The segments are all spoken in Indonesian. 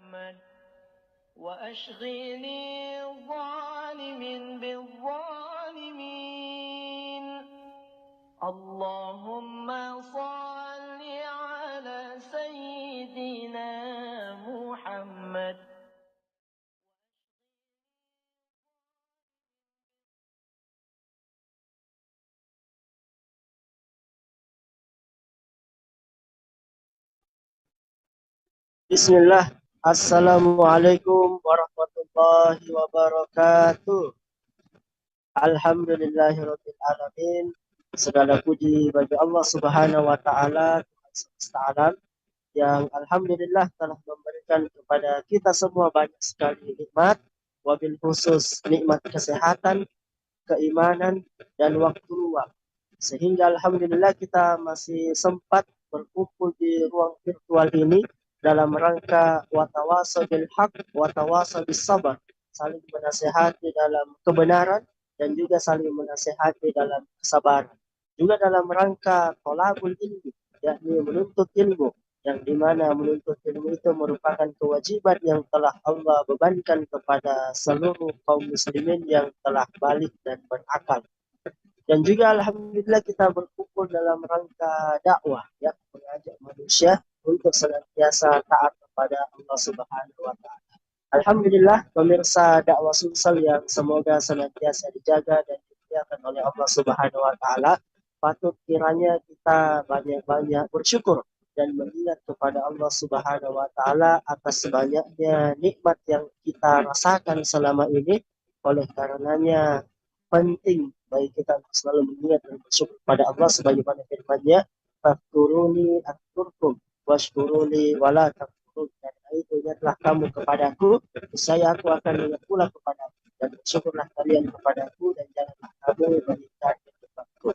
محمد وأشغلي الظالم بالظالمين اللهم صل على سيدنا محمد. Bismillah. Assalamualaikum warahmatullahi wabarakatuh. Alhamdulillahirabbil alamin. Segala puji bagi Allah Subhanahu wa taala, Tuhan semesta alam, yang alhamdulillah telah memberikan kepada kita semua banyak sekali nikmat, wabil khusus nikmat kesehatan, keimanan, dan waktu luang. Sehingga alhamdulillah kita masih sempat berkumpul di ruang virtual ini dalam rangka watawasau bil haq, watawasau bis sabar, saling menasehati dalam kebenaran dan juga saling menasehati dalam kesabaran. Juga dalam rangka thalabul ilmi, yakni menuntut ilmu, yang dimana menuntut ilmu itu merupakan kewajiban yang telah Allah bebankan kepada seluruh kaum muslimin yang telah balik dan berakal. Dan juga alhamdulillah kita berkumpul dalam rangka dakwah, ya, mengajak manusia untuk senantiasa taat kepada Allah Subhanahu wa taala. Alhamdulillah pemirsa dakwah Sumsel yang semoga senantiasa dijaga dan dimuliakan oleh Allah Subhanahu wa taala, patut kiranya kita banyak-banyak bersyukur dan mengingat kepada Allah Subhanahu wa taala atas banyaknya nikmat yang kita rasakan selama ini. Oleh karenanya penting bagi kita untuk selalu mengingat dan bersyukur kepada Allah sebagaimana firman-Nya, "Fadhkuruni adzkurkum washkuruli wala takfurun." Dan itu ingatlah kamu kepadaku, saya aku akan ingat pula kepadamu, dan bersyukurlah kalian kepadaku dan janganlah kamu berikan kepada-Ku.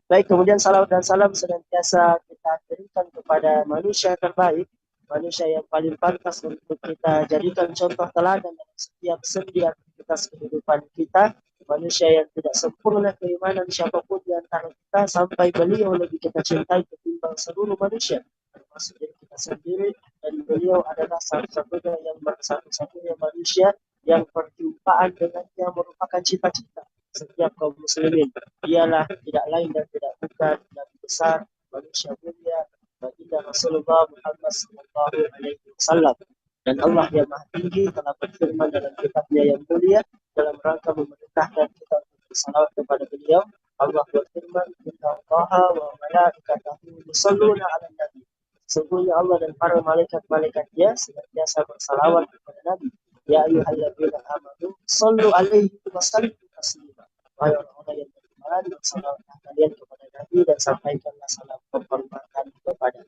Baik, kemudian salawat dan salam senantiasa kita berikan kepada manusia terbaik, manusia yang paling pantas untuk kita jadikan contoh teladan dalam setiap sendi aktivitas kehidupan kita, manusia yang tidak sempurna keimanan siapapun di antara kita, sampai beliau lebih kita cintai ketimbang seluruh manusia, termasuk diri kita sendiri, dan beliau adalah satu-satunya satu-satunya manusia yang perjumpaan dengannya merupakan cita-cita setiap kaum muslimin. Dialah tidak lain dan tidak bukan Nabi besar, manusia mulia, baginda Rasulullah Muhammad sallallahu alaihi wasallam. Dan Allah yang Maha Tinggi telah berfirman dalam kitabnya yang mulia dalam rangka memerintahkan kita untuk bersalawat kepada beliau. Allah berfirman, "Inna Allaha wa malaikatahu yusholluna 'alan nabi." Sesungguhnya Allah dan para malaikat-malaikatnya senantiasa bersalawat kepada Nabi. Ya ayyuhalladzina amanu shallu 'alaihi wa sallimu taslima. Wahai orang-orang yang beriman, bersalawatlah kalian kepada Nabi dan sampaikanlah salam penghormatan kepada.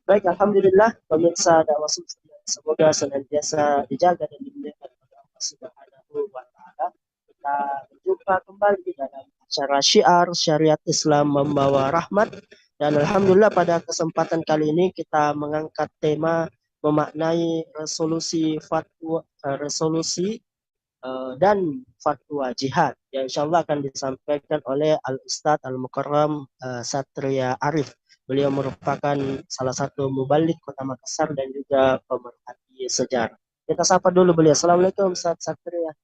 Baik, alhamdulillah pemirsa dakwah Sumsel, semoga senantiasa dijaga dan dimuliakan oleh Allah Subhanahu wa taala. Kita berjumpa kembali dalam acara Syiar Syariat Islam Membawa Rahmat, dan alhamdulillah pada kesempatan kali ini kita mengangkat tema memaknai resolusi dan fatwa jihad, yang insyaallah akan disampaikan oleh Al-Ustadz Al-Mukarram Satria Arif. Beliau merupakan salah satu mubalik Kota Makassar dan juga pemerhati sejarah. Kita sapa dulu beliau. Assalamualaikum Ustadz Satria.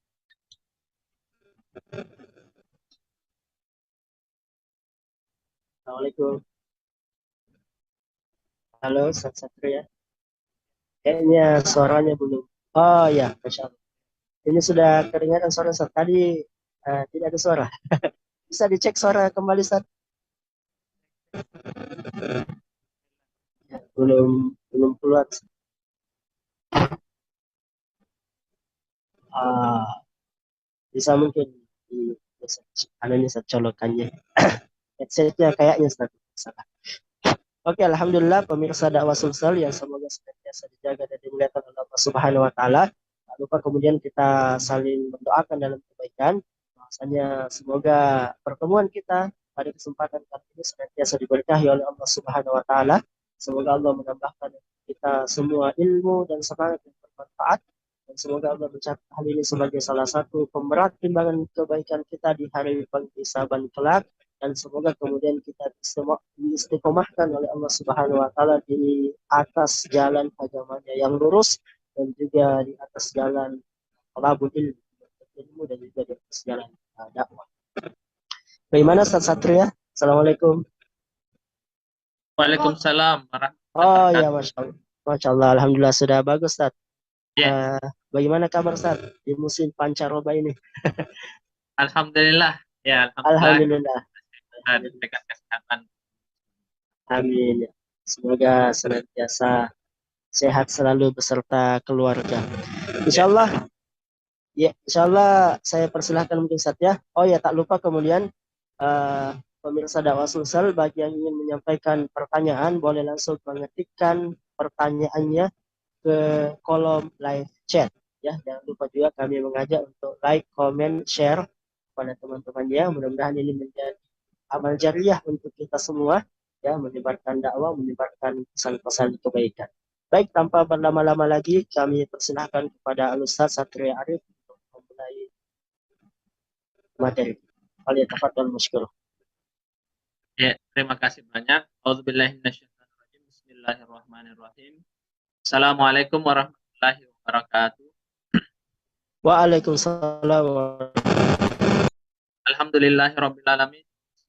Assalamualaikum. Halo Ustadz Satria. Kayaknya suaranya belum. Oh ya, Masya Allah. Ini sudah kedengaran suara Ustadz. Tadi tidak ada suara. Bisa dicek suara kembali Ustadz? Ya, belum keluar. Bisa mungkin di ini saya colokannya. Headsetnya kayaknya salah. Oke, alhamdulillah pemirsa dakwah Sumsel yang semoga senantiasa dijaga dan dimuliakan oleh Allah Subhanahu wa taala. Tak lupa kemudian kita saling mendoakan dalam kebaikan. Bahwasanya semoga pertemuan kita pada kesempatan kali ini senantiasa diberkahi oleh Allah Subhanahu wa taala. Semoga Allah menambahkan kita semua ilmu dan semangat yang bermanfaat. Dan semoga Allah mencatat hal ini sebagai salah satu pemberat timbangan kebaikan kita di hari penghisaban kelak. dan semoga kemudian kita diistiqomahkan oleh Allah Subhanahu wa taala di atas jalan agamanya yang lurus dan juga di atas jalan thalabul ilmu dan juga di atas jalan dakwah. Bagaimana Ustaz Satria? Assalamualaikum. Waalaikumsalam warahmatullahi Oh ya, wabarakatuh. Masya Allah. Masya Allah, Alhamdulillah sudah bagus Ustaz. Ya, Bagaimana kabar Ustaz di musim pancaroba ini? alhamdulillah. Ya, alhamdulillah Alhamdulillah. kita diberikan kesehatan. Amin. Semoga senantiasa sehat selalu beserta keluarga. Insya Allah, ya, insya Allah saya persilahkan mungkin Ustaz ya. Oh ya, tak lupa kemudian eh, pemirsa dakwah Sulsel bagi yang ingin menyampaikan pertanyaan boleh langsung mengetikkan pertanyaannya ke kolom live chat ya. Jangan lupa juga kami mengajak untuk like, comment, share pada teman-temannya. Mudah-mudahan ini menjadi amal jariah untuk kita semua ya, menyebarkan dakwah, menyebarkan pesan-pesan kebaikan. Baik, tanpa berlama-lama lagi kami persilahkan kepada Al-Ustaz Satria Arif untuk memulai materi. Falyatafaddal masykur. Ya, terima kasih banyak. Auzubillahi minasyaitonirrajim. Bismillahirrahmanirrahim. Assalamualaikum warahmatullahi wabarakatuh. Waalaikumsalam. Alhamdulillahirabbil alamin.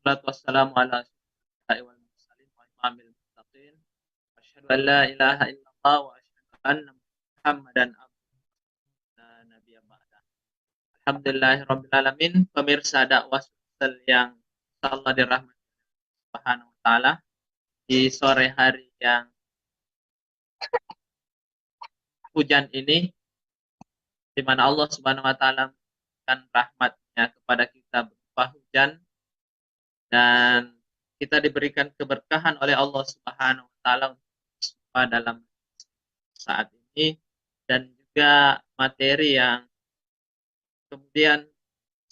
Wassalatu wassalamu ala asyrofil wal mursalin wa imamil muttaqin. Asyhadu an la ilaha illallah wa asyhadu anna Muhammadan abduhu wa nabiyya ba'da. Alhamdulillahirabbil alamin. Pemirsa dakwah Sulsel yang insyaallah dirahmati Subhanahu wa taala, di sore hari yang hujan ini, di mana Allah Subhanahu wa taala memberikan rahmatnya kepada kita berupa hujan, dan kita diberikan keberkahan oleh Allah Subhanahu wa taala dalam saat ini, dan juga materi yang kemudian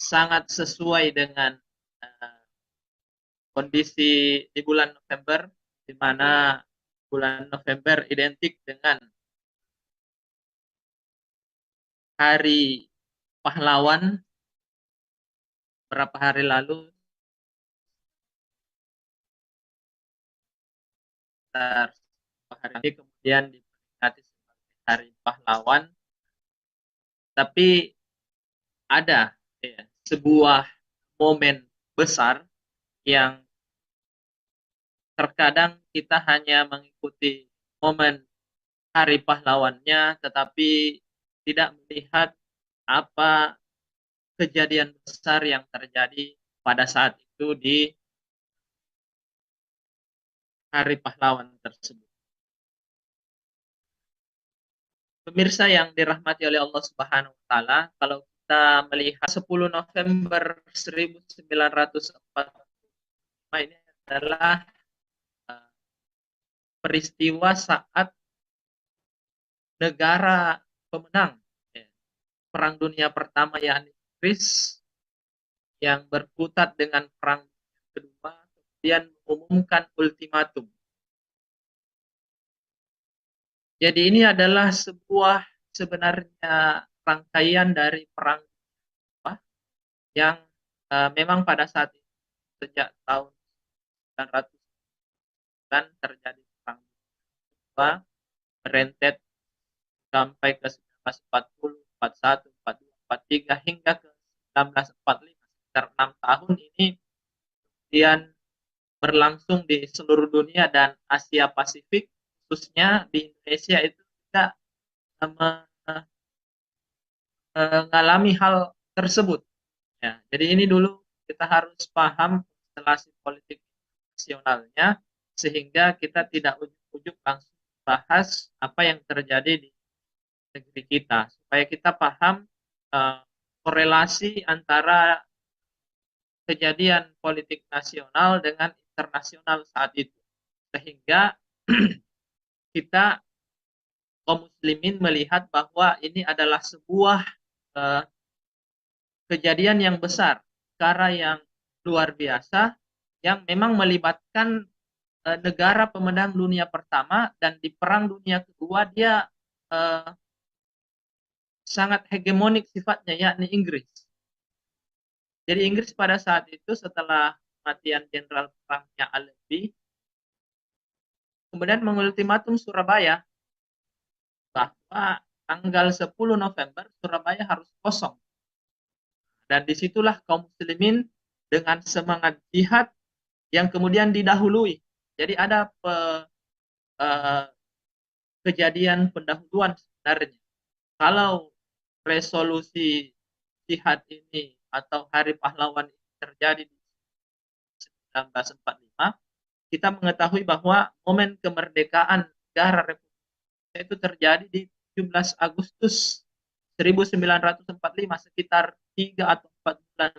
sangat sesuai dengan kondisi di bulan November, di mana bulan November identik dengan Hari Pahlawan. Beberapa hari lalu hari ini kemudian diperingati sebagai Hari Pahlawan, tapi ada sebuah momen besar yang terkadang kita hanya mengikuti momen Hari Pahlawannya, tetapi tidak melihat apa kejadian besar yang terjadi pada saat itu di Hari Pahlawan tersebut. Pemirsa yang dirahmati oleh Allah Subhanahu wa taala, kalau kita melihat 10 November 1945 ini adalah peristiwa saat negara pemenang Perang Dunia Pertama, yakni Inggris, yang berkutat dengan Perang Kedua, kemudian mengumumkan ultimatum. Jadi ini adalah sebuah sebenarnya rangkaian dari perang yang memang pada saat itu sejak tahun 1900 terjadi perang kedua, merentet sampai ke 1940, 41, 42, 43 hingga ke 1945, sekitar 6 tahun ini kemudian berlangsung di seluruh dunia dan Asia Pasifik, khususnya di Indonesia itu tidak mengalami hal tersebut. Ya, jadi ini dulu kita harus paham konstelasi politik nasionalnya, sehingga kita tidak ujuk-ujuk langsung bahas apa yang terjadi di negeri kita, supaya kita paham korelasi antara kejadian politik nasional dengan internasional saat itu, sehingga kita kaum muslimin melihat bahwa ini adalah sebuah kejadian yang besar, perkara yang luar biasa, yang memang melibatkan negara pemenang dunia pertama, dan di Perang Dunia Kedua dia sangat hegemonik sifatnya, yakni Inggris. Jadi Inggris pada saat itu setelah kematian jenderal perangnya Allenby, kemudian mengultimatum Surabaya bahwa tanggal 10 November Surabaya harus kosong. Dan disitulah kaum muslimin dengan semangat jihad yang kemudian didahului. Jadi ada eh, kejadian pendahuluan sebenarnya. Kalau resolusi jihad ini atau Hari Pahlawan ini terjadi di 1945, kita mengetahui bahwa momen kemerdekaan negara Republik Indonesia itu terjadi di 17 Agustus 1945, sekitar 3 atau 4 bulan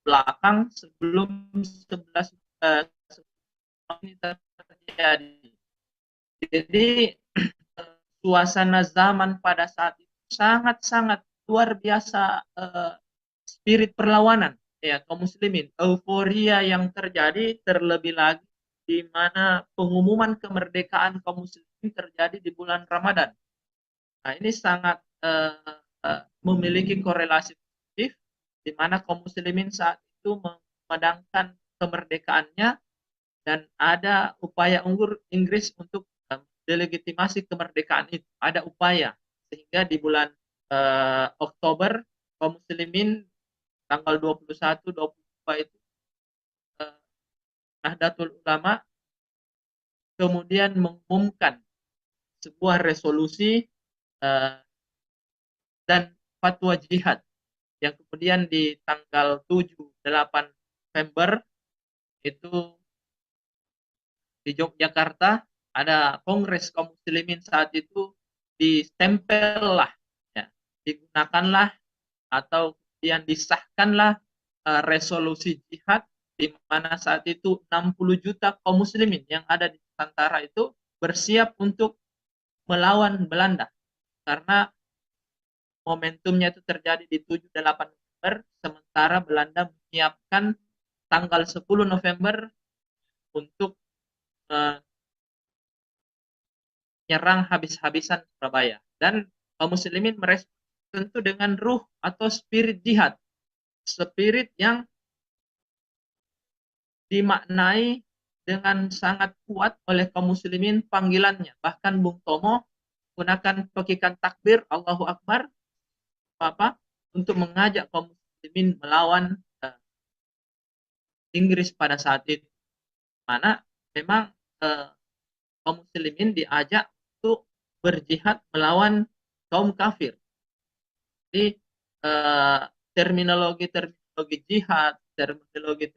belakang sebelum 11 ini terjadi. Jadi suasana zaman pada saat itu sangat-sangat luar biasa, spirit perlawanan ya kaum muslimin, euforia yang terjadi terlebih lagi di mana pengumuman kemerdekaan kaum muslimin terjadi di bulan Ramadan. Nah, ini sangat memiliki korelasi positif di mana kaum muslimin saat itu memadamkan kemerdekaannya dan ada upaya Inggris untuk delegitimasi kemerdekaan itu. Ada upaya sehingga di bulan Oktober kaum muslimin tanggal 21 22 itu Nahdlatul Ulama kemudian mengumumkan sebuah resolusi dan fatwa jihad yang kemudian di tanggal 7-8 November itu di Yogyakarta ada kongres kaum muslimin saat itu ditempel lah ya, digunakanlah atau kemudian disahkanlah resolusi jihad di mana saat itu 60 juta kaum muslimin yang ada di Nusantara itu bersiap untuk melawan Belanda karena momentumnya itu terjadi di 7-8 November, sementara Belanda menyiapkan tanggal 10 November untuk menyerang habis-habisan Surabaya. Dan kaum muslimin merespon tentu dengan ruh atau spirit jihad. Spirit yang dimaknai dengan sangat kuat oleh kaum muslimin panggilannya. Bahkan Bung Tomo gunakan pekikan takbir Allahu Akbar untuk mengajak kaum muslimin melawan Inggris pada saat itu. Mana memang kaum muslimin diajak untuk berjihad melawan kaum kafir. Jadi terminologi jihad, terminologi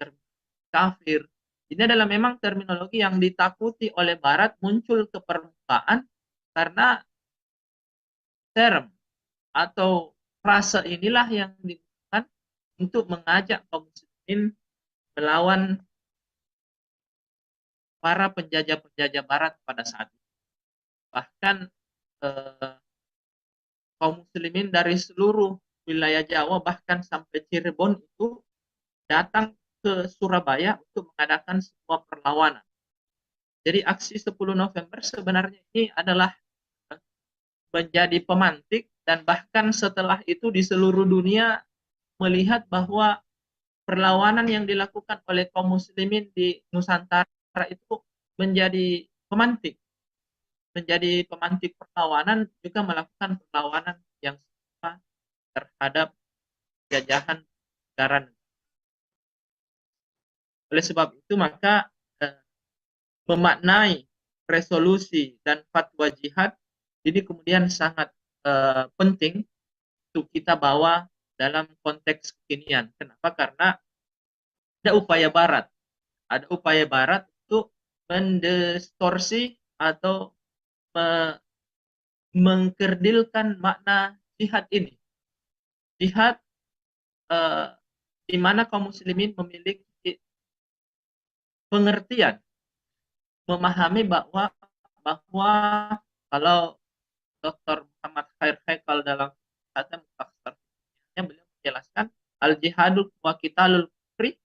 kafir, ini adalah memang terminologi yang ditakuti oleh Barat muncul ke permukaan karena term atau frase inilah yang digunakan untuk mengajak kaum muslimin melawan para penjajah-penjajah Barat pada saat itu. Bahkan kaum muslimin dari seluruh wilayah Jawa bahkan sampai Cirebon itu datang ke Surabaya untuk mengadakan sebuah perlawanan. Jadi aksi 10 November sebenarnya ini adalah menjadi pemantik dan bahkan setelah itu di seluruh dunia melihat bahwa perlawanan yang dilakukan oleh kaum muslimin di Nusantara itu menjadi pemantik perlawanan, juga melakukan perlawanan yang sama terhadap jajahan negara. Oleh sebab itu maka memaknai resolusi dan fatwa jihad ini kemudian sangat penting untuk kita bawa dalam konteks kekinian. Kenapa? Karena ada upaya Barat untuk mendistorsi atau mengkerdilkan makna jihad ini. Jihad di mana kaum muslimin memiliki pengertian, memahami bahwa kalau Dr. Muhammad Khair Haikal dalam kitabnya beliau menjelaskan al-jihadul wa qitalul kufri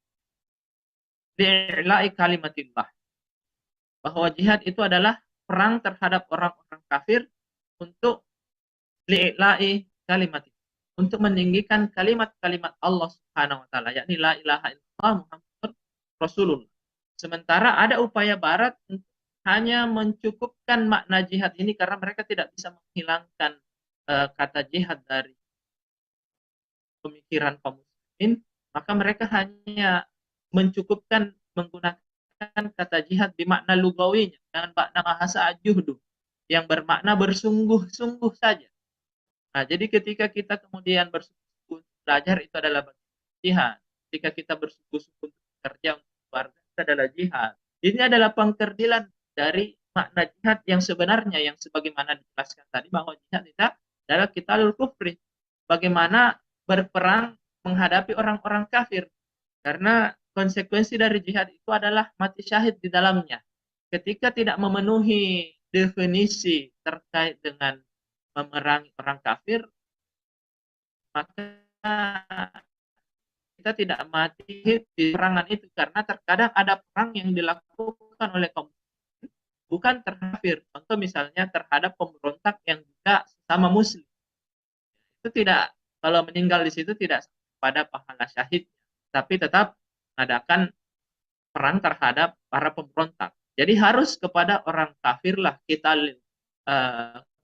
li'ila'i kalimatillah, bahwa jihad itu adalah perang terhadap orang-orang kafir untuk li'ila'i kalimatillah, untuk meninggikan kalimat-kalimat Allah Subhanahu wa taala, yakni la ilaha illallah Muhammad Rasulullah. Sementara ada upaya Barat untuk hanya mencukupkan makna jihad ini karena mereka tidak bisa menghilangkan kata jihad dari pemikiran kaum muslimin, maka mereka hanya mencukupkan menggunakan kata jihad di makna lugawinya dengan makna bahasa ajuhdu yang bermakna bersungguh-sungguh saja. Nah, jadi ketika kita kemudian bersungguh-sungguh belajar itu adalah jihad. Ketika kita bersungguh-sungguh untuk bekerja untuk keluarga itu adalah jihad. Ini adalah pengkerdilan dari makna jihad yang sebenarnya yang sebagaimana dijelaskan tadi bahwa jihad itu adalah qitalul kufri. Bagaimana berperang menghadapi orang-orang kafir. Karena konsekuensi dari jihad itu adalah mati syahid di dalamnya. Ketika tidak memenuhi definisi terkait dengan memerangi orang kafir, maka kita tidak mati di perangan itu karena terkadang ada perang yang dilakukan oleh kaum muslimin bukan terhadap kafir. Contoh misalnya terhadap pemberontak yang juga sama muslim. Itu tidak, kalau meninggal di situ tidak pada pahala syahid, tapi tetap mengadakan perang terhadap para pemberontak. Jadi harus kepada orang kafir lah kita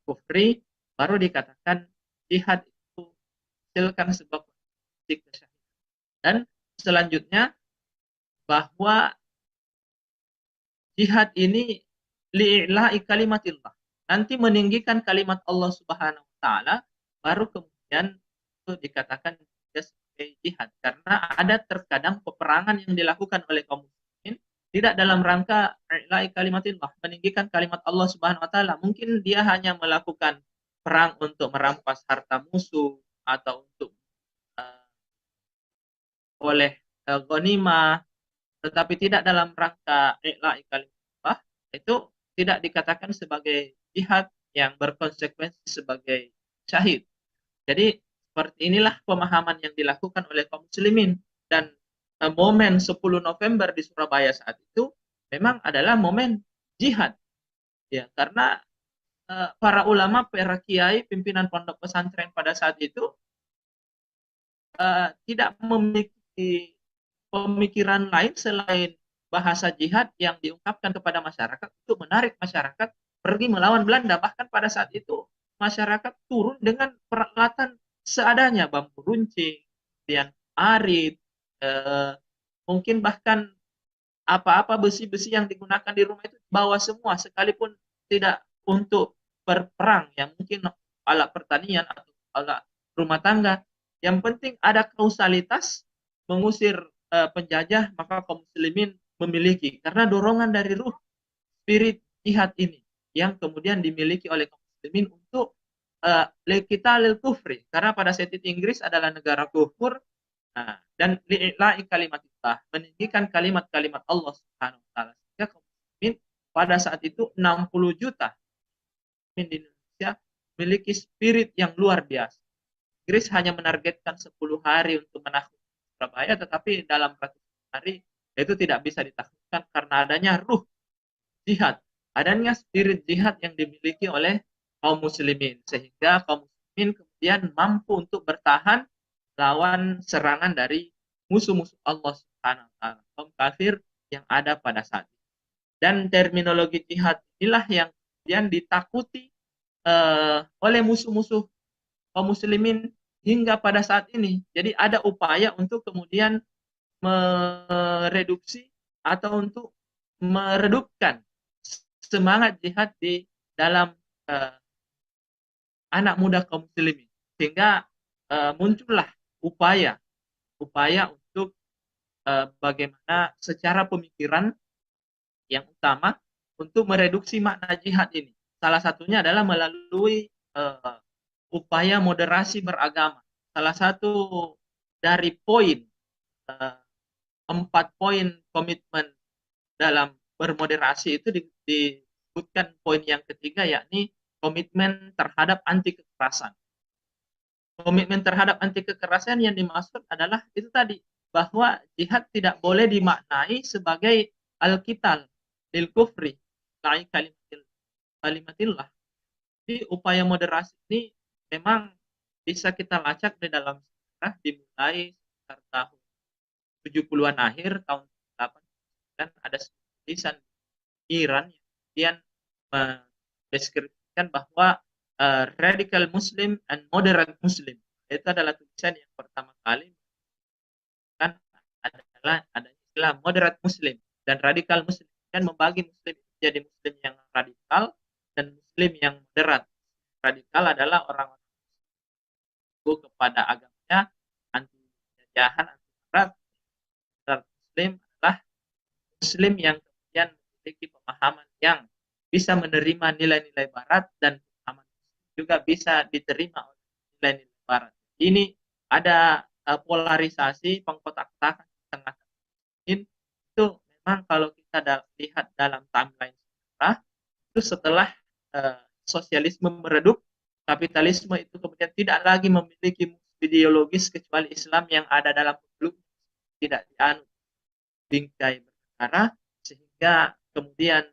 kufri baru dikatakan jihad itu menghasilkan sebuah kesyahidan. Dan selanjutnya bahwa jihad ini li'ila'i kalimatillah. Nanti meninggikan kalimat Allah Subhanahu wa taala baru kemudian itu dikatakan sebagai jihad karena ada terkadang peperangan yang dilakukan oleh kaum muslimin tidak dalam rangka li'ila'i kalimatillah, meninggikan kalimat Allah Subhanahu wa taala. Mungkin dia hanya melakukan perang untuk merampas harta musuh atau untuk oleh ghanimah, tetapi tidak dalam rangka i'la'i kalimatullah, itu tidak dikatakan sebagai jihad yang berkonsekuensi sebagai syahid. Jadi seperti inilah pemahaman yang dilakukan oleh kaum muslimin dan momen 10 November di Surabaya saat itu memang adalah momen jihad. Ya, karena para ulama, para kiai, pimpinan pondok pesantren pada saat itu tidak memiliki pemikiran lain selain bahasa jihad yang diungkapkan kepada masyarakat untuk menarik masyarakat pergi melawan Belanda. Bahkan pada saat itu masyarakat turun dengan peralatan seadanya, bambu runcing, kemudian arit, mungkin bahkan apa-apa besi-besi yang digunakan di rumah itu bawa semua, sekalipun tidak untuk berperang, yang mungkin alat pertanian atau alat rumah tangga. Yang penting ada kausalitas mengusir penjajah, maka kaum muslimin memiliki karena dorongan dari ruh spirit jihad ini yang kemudian dimiliki oleh kaum muslimin untuk kita lil kufri, karena pada saat itu Inggris adalah negara kufur. Nah, dan li'ila'i kalimatillah, meninggikan kalimat-kalimat Allah Subhanahu wa taala, sehingga kaum muslimin pada saat itu 60 juta di Indonesia memiliki spirit yang luar biasa. Inggris hanya menargetkan 10 hari untuk menaklukkan Surabaya, tetapi dalam ratusan hari itu tidak bisa ditaklukkan karena adanya ruh jihad, adanya spirit jihad yang dimiliki oleh kaum muslimin, sehingga kaum muslimin kemudian mampu untuk bertahan lawan serangan dari musuh-musuh Allah Subhanahu wa taala, kaum kafir yang ada pada saat itu. Dan terminologi jihad inilah yang kemudian ditakuti oleh musuh-musuh kaum muslimin hingga pada saat ini. Jadi ada upaya untuk kemudian mereduksi atau untuk meredupkan semangat jihad di dalam anak muda kaum muslimin, sehingga muncullah upaya untuk bagaimana secara pemikiran yang utama untuk mereduksi makna jihad ini. Salah satunya adalah melalui upaya moderasi beragama. Salah satu dari poin 4 poin komitmen dalam bermoderasi itu disebutkan poin yang ketiga, yakni komitmen terhadap anti kekerasan. Komitmen terhadap anti kekerasan yang dimaksud adalah itu tadi, bahwa jihad tidak boleh dimaknai sebagai al-qital lil kufri la'i kalimatillah. Jadi upaya moderasi ini memang bisa kita lacak di dalam sejarah dimulai sekitar tahun 70-an akhir, tahun 80 ada tulisan Iran yang mendeskripsikan bahwa radical Muslim and moderate Muslim itu adalah tulisan yang pertama kali kan adalah ada istilah moderate Muslim dan radikal Muslim, dan membagi Muslim jadi Muslim yang radikal dan Muslim yang moderat. Radikal adalah orang-orang kepada agamanya, anti jajahan, anti barat. Muslim adalah Muslim yang kemudian memiliki pemahaman yang bisa menerima nilai-nilai barat, dan pemahaman juga bisa diterima oleh nilai-nilai barat. Ini ada polarisasi, pengkotak-kotakan di tengah itu. Memang kalau kita lihat dalam timeline sejarah, itu setelah sosialisme meredup, kapitalisme itu kemudian tidak lagi memiliki ideologis kecuali Islam yang ada dalam peluk, tidak dianut, bingkai berperkara, sehingga kemudian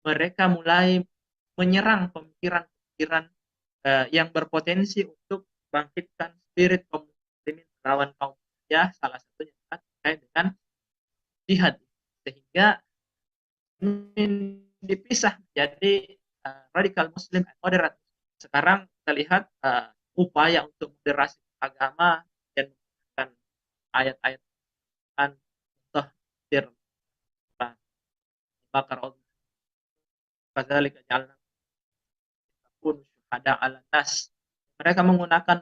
mereka mulai menyerang pemikiran-pemikiran yang berpotensi untuk bangkitkan spirit kaum muslimin melawan kaum ya, salah satunya terkait dengan jihad, sehingga dipisah menjadi radikal Muslim dan moderat. Sekarang kita lihat upaya untuk moderasi agama dan menggunakan ayat-ayat tahdir bakar kadzalika ja'alna takun syuhada 'alan nas. Mereka menggunakan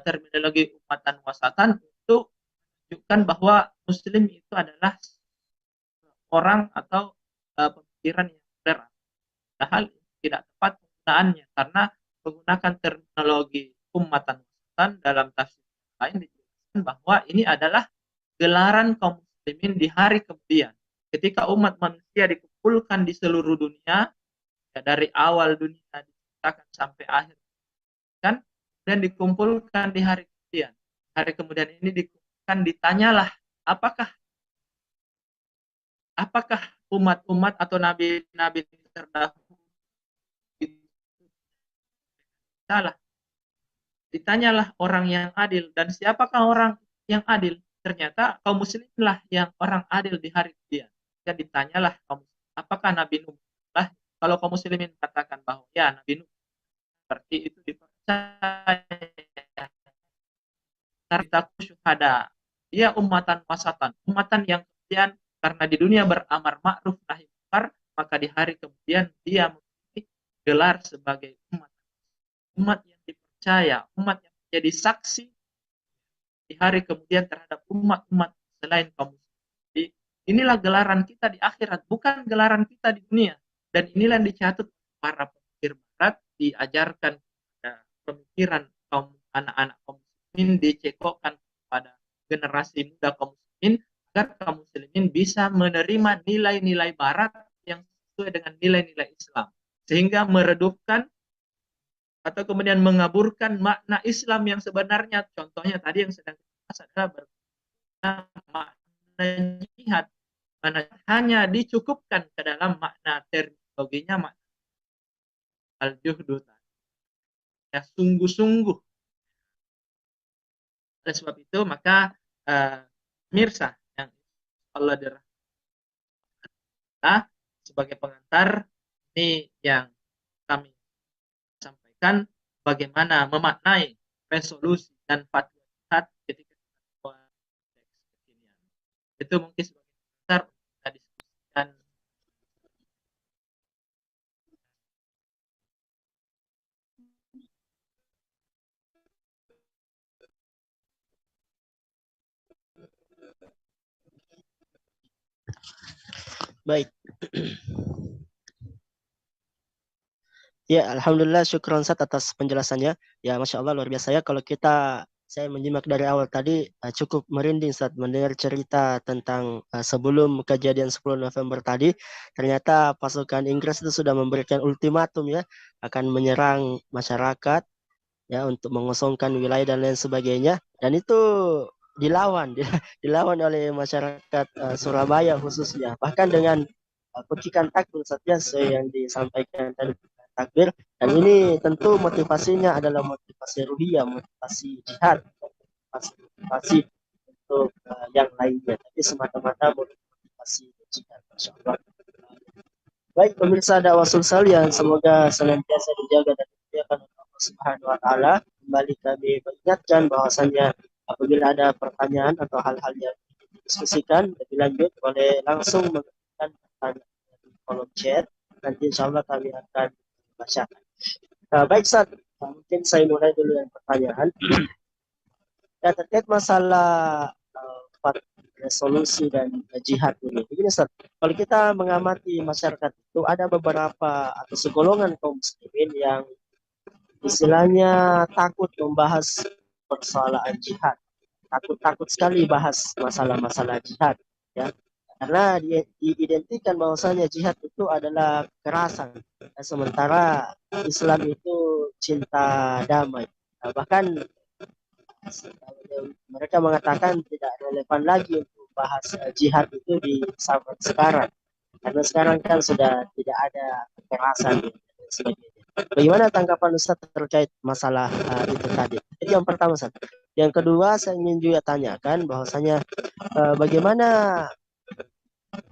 terminologi umatan wasatan untuk menunjukkan bahwa Muslim itu adalah orang atau pemikiran yang moderat. Padahal tidak tepat penggunaannya, karena menggunakan terminologi umatan wasatan dalam tafsir lain dijelaskan bahwa ini adalah gelaran kaum muslimin di hari kemudian, ketika umat manusia dikumpulkan di seluruh dunia, ya, dari awal dunia diciptakan sampai akhir kan, dan dikumpulkan di hari kemudian. Hari kemudian ini dikumpulkan, ditanyalah apakah umat-umat atau nabi-nabi terdahulu salah. Ditanyalah orang yang adil, dan siapakah orang yang adil? Ternyata kaum musliminlah yang orang adil di hari kemudian. Dan ditanyalah kaum muslimin, apakah Nabi Nuh lah? Kalau kaum muslimin katakan bahwa ya Nabi Nuh, seperti itu dipercaya. Karena syuhada, dia umatan wasatan, umatan yang kemudian karena di dunia beramar ma'ruf nahi munkar, maka di hari kemudian dia memiliki gelar sebagai umat yang dipercaya, umat yang menjadi saksi di hari kemudian terhadap umat-umat selain kaum muslimin. Inilah gelaran kita di akhirat, bukan gelaran kita di dunia. Dan inilah yang dicatat para pemikir barat, diajarkan pada pemikiran kaum anak-anak kaum muslimin, dicekokkan kepada generasi muda kaum muslimin, agar kaum muslimin bisa menerima nilai-nilai barat yang sesuai dengan nilai-nilai Islam, sehingga meredupkan atau kemudian mengaburkan makna Islam yang sebenarnya. Contohnya tadi yang sedang kita bahas adalah makna jihad, mana hanya dicukupkan ke dalam makna terminologinya, makna al-juhdu, ya, sungguh-sungguh. Oleh sebab itu maka mirsa yang Allah dirahmati, sebagai pengantar ini yang kami sampaikan, bagaimana memaknai resolusi dan fatwa jihad ketika kita kekinian. Itu mungkin sebagai pengantar untuk kita diskusikan. Baik. Ya, alhamdulillah, syukron Ustaz atas penjelasannya. Ya, Masya Allah, luar biasa ya. Kalau saya menyimak dari awal tadi, cukup merinding Ustaz mendengar cerita tentang sebelum kejadian 10 November tadi. Ternyata pasukan Inggris itu sudah memberikan ultimatum ya, akan menyerang masyarakat ya untuk mengosongkan wilayah dan lain sebagainya. Dan itu dilawan oleh masyarakat Surabaya khususnya, bahkan dengan percikan takbir saja yang disampaikan tadi, takbir. Dan ini tentu motivasinya adalah motivasi ruhiyah, motivasi jihad, motivasi untuk yang lainnya, tapi semata-mata motivasi motivasi jihad, Masya Allah. Baik pemirsa dakwah sekalian, semoga senantiasa dijaga dan dimuliakan oleh Allah Subhanahu wa taala. Kembali kami mengingatkan bahwasanya apabila ada pertanyaan atau hal-hal yang didiskusikan lebih lanjut, boleh langsung mengirimkan pertanyaan di kolom chat. Nanti insya Allah kami akan bacakan. Baik Ustaz, mungkin saya mulai dulu dengan pertanyaan. Ya, terkait masalah resolusi dan jihad ini. Begini Ustaz, kalau kita mengamati masyarakat itu ada beberapa atau segolongan kaum muslimin yang istilahnya takut membahas persoalan jihad. Takut sekali bahas masalah-masalah jihad, ya. Karena diidentikan bahwasanya jihad itu adalah kekerasan. Sementara Islam itu cinta damai. Bahkan mereka mengatakan tidak relevan lagi untuk bahas jihad itu di zaman sekarang, karena sekarang kan sudah tidak ada kekerasan dan sebagainya. Bagaimana tanggapan Ustaz terkait masalah itu tadi? Itu yang pertama Ustaz. Yang kedua saya ingin juga tanyakan bahwasanya bagaimana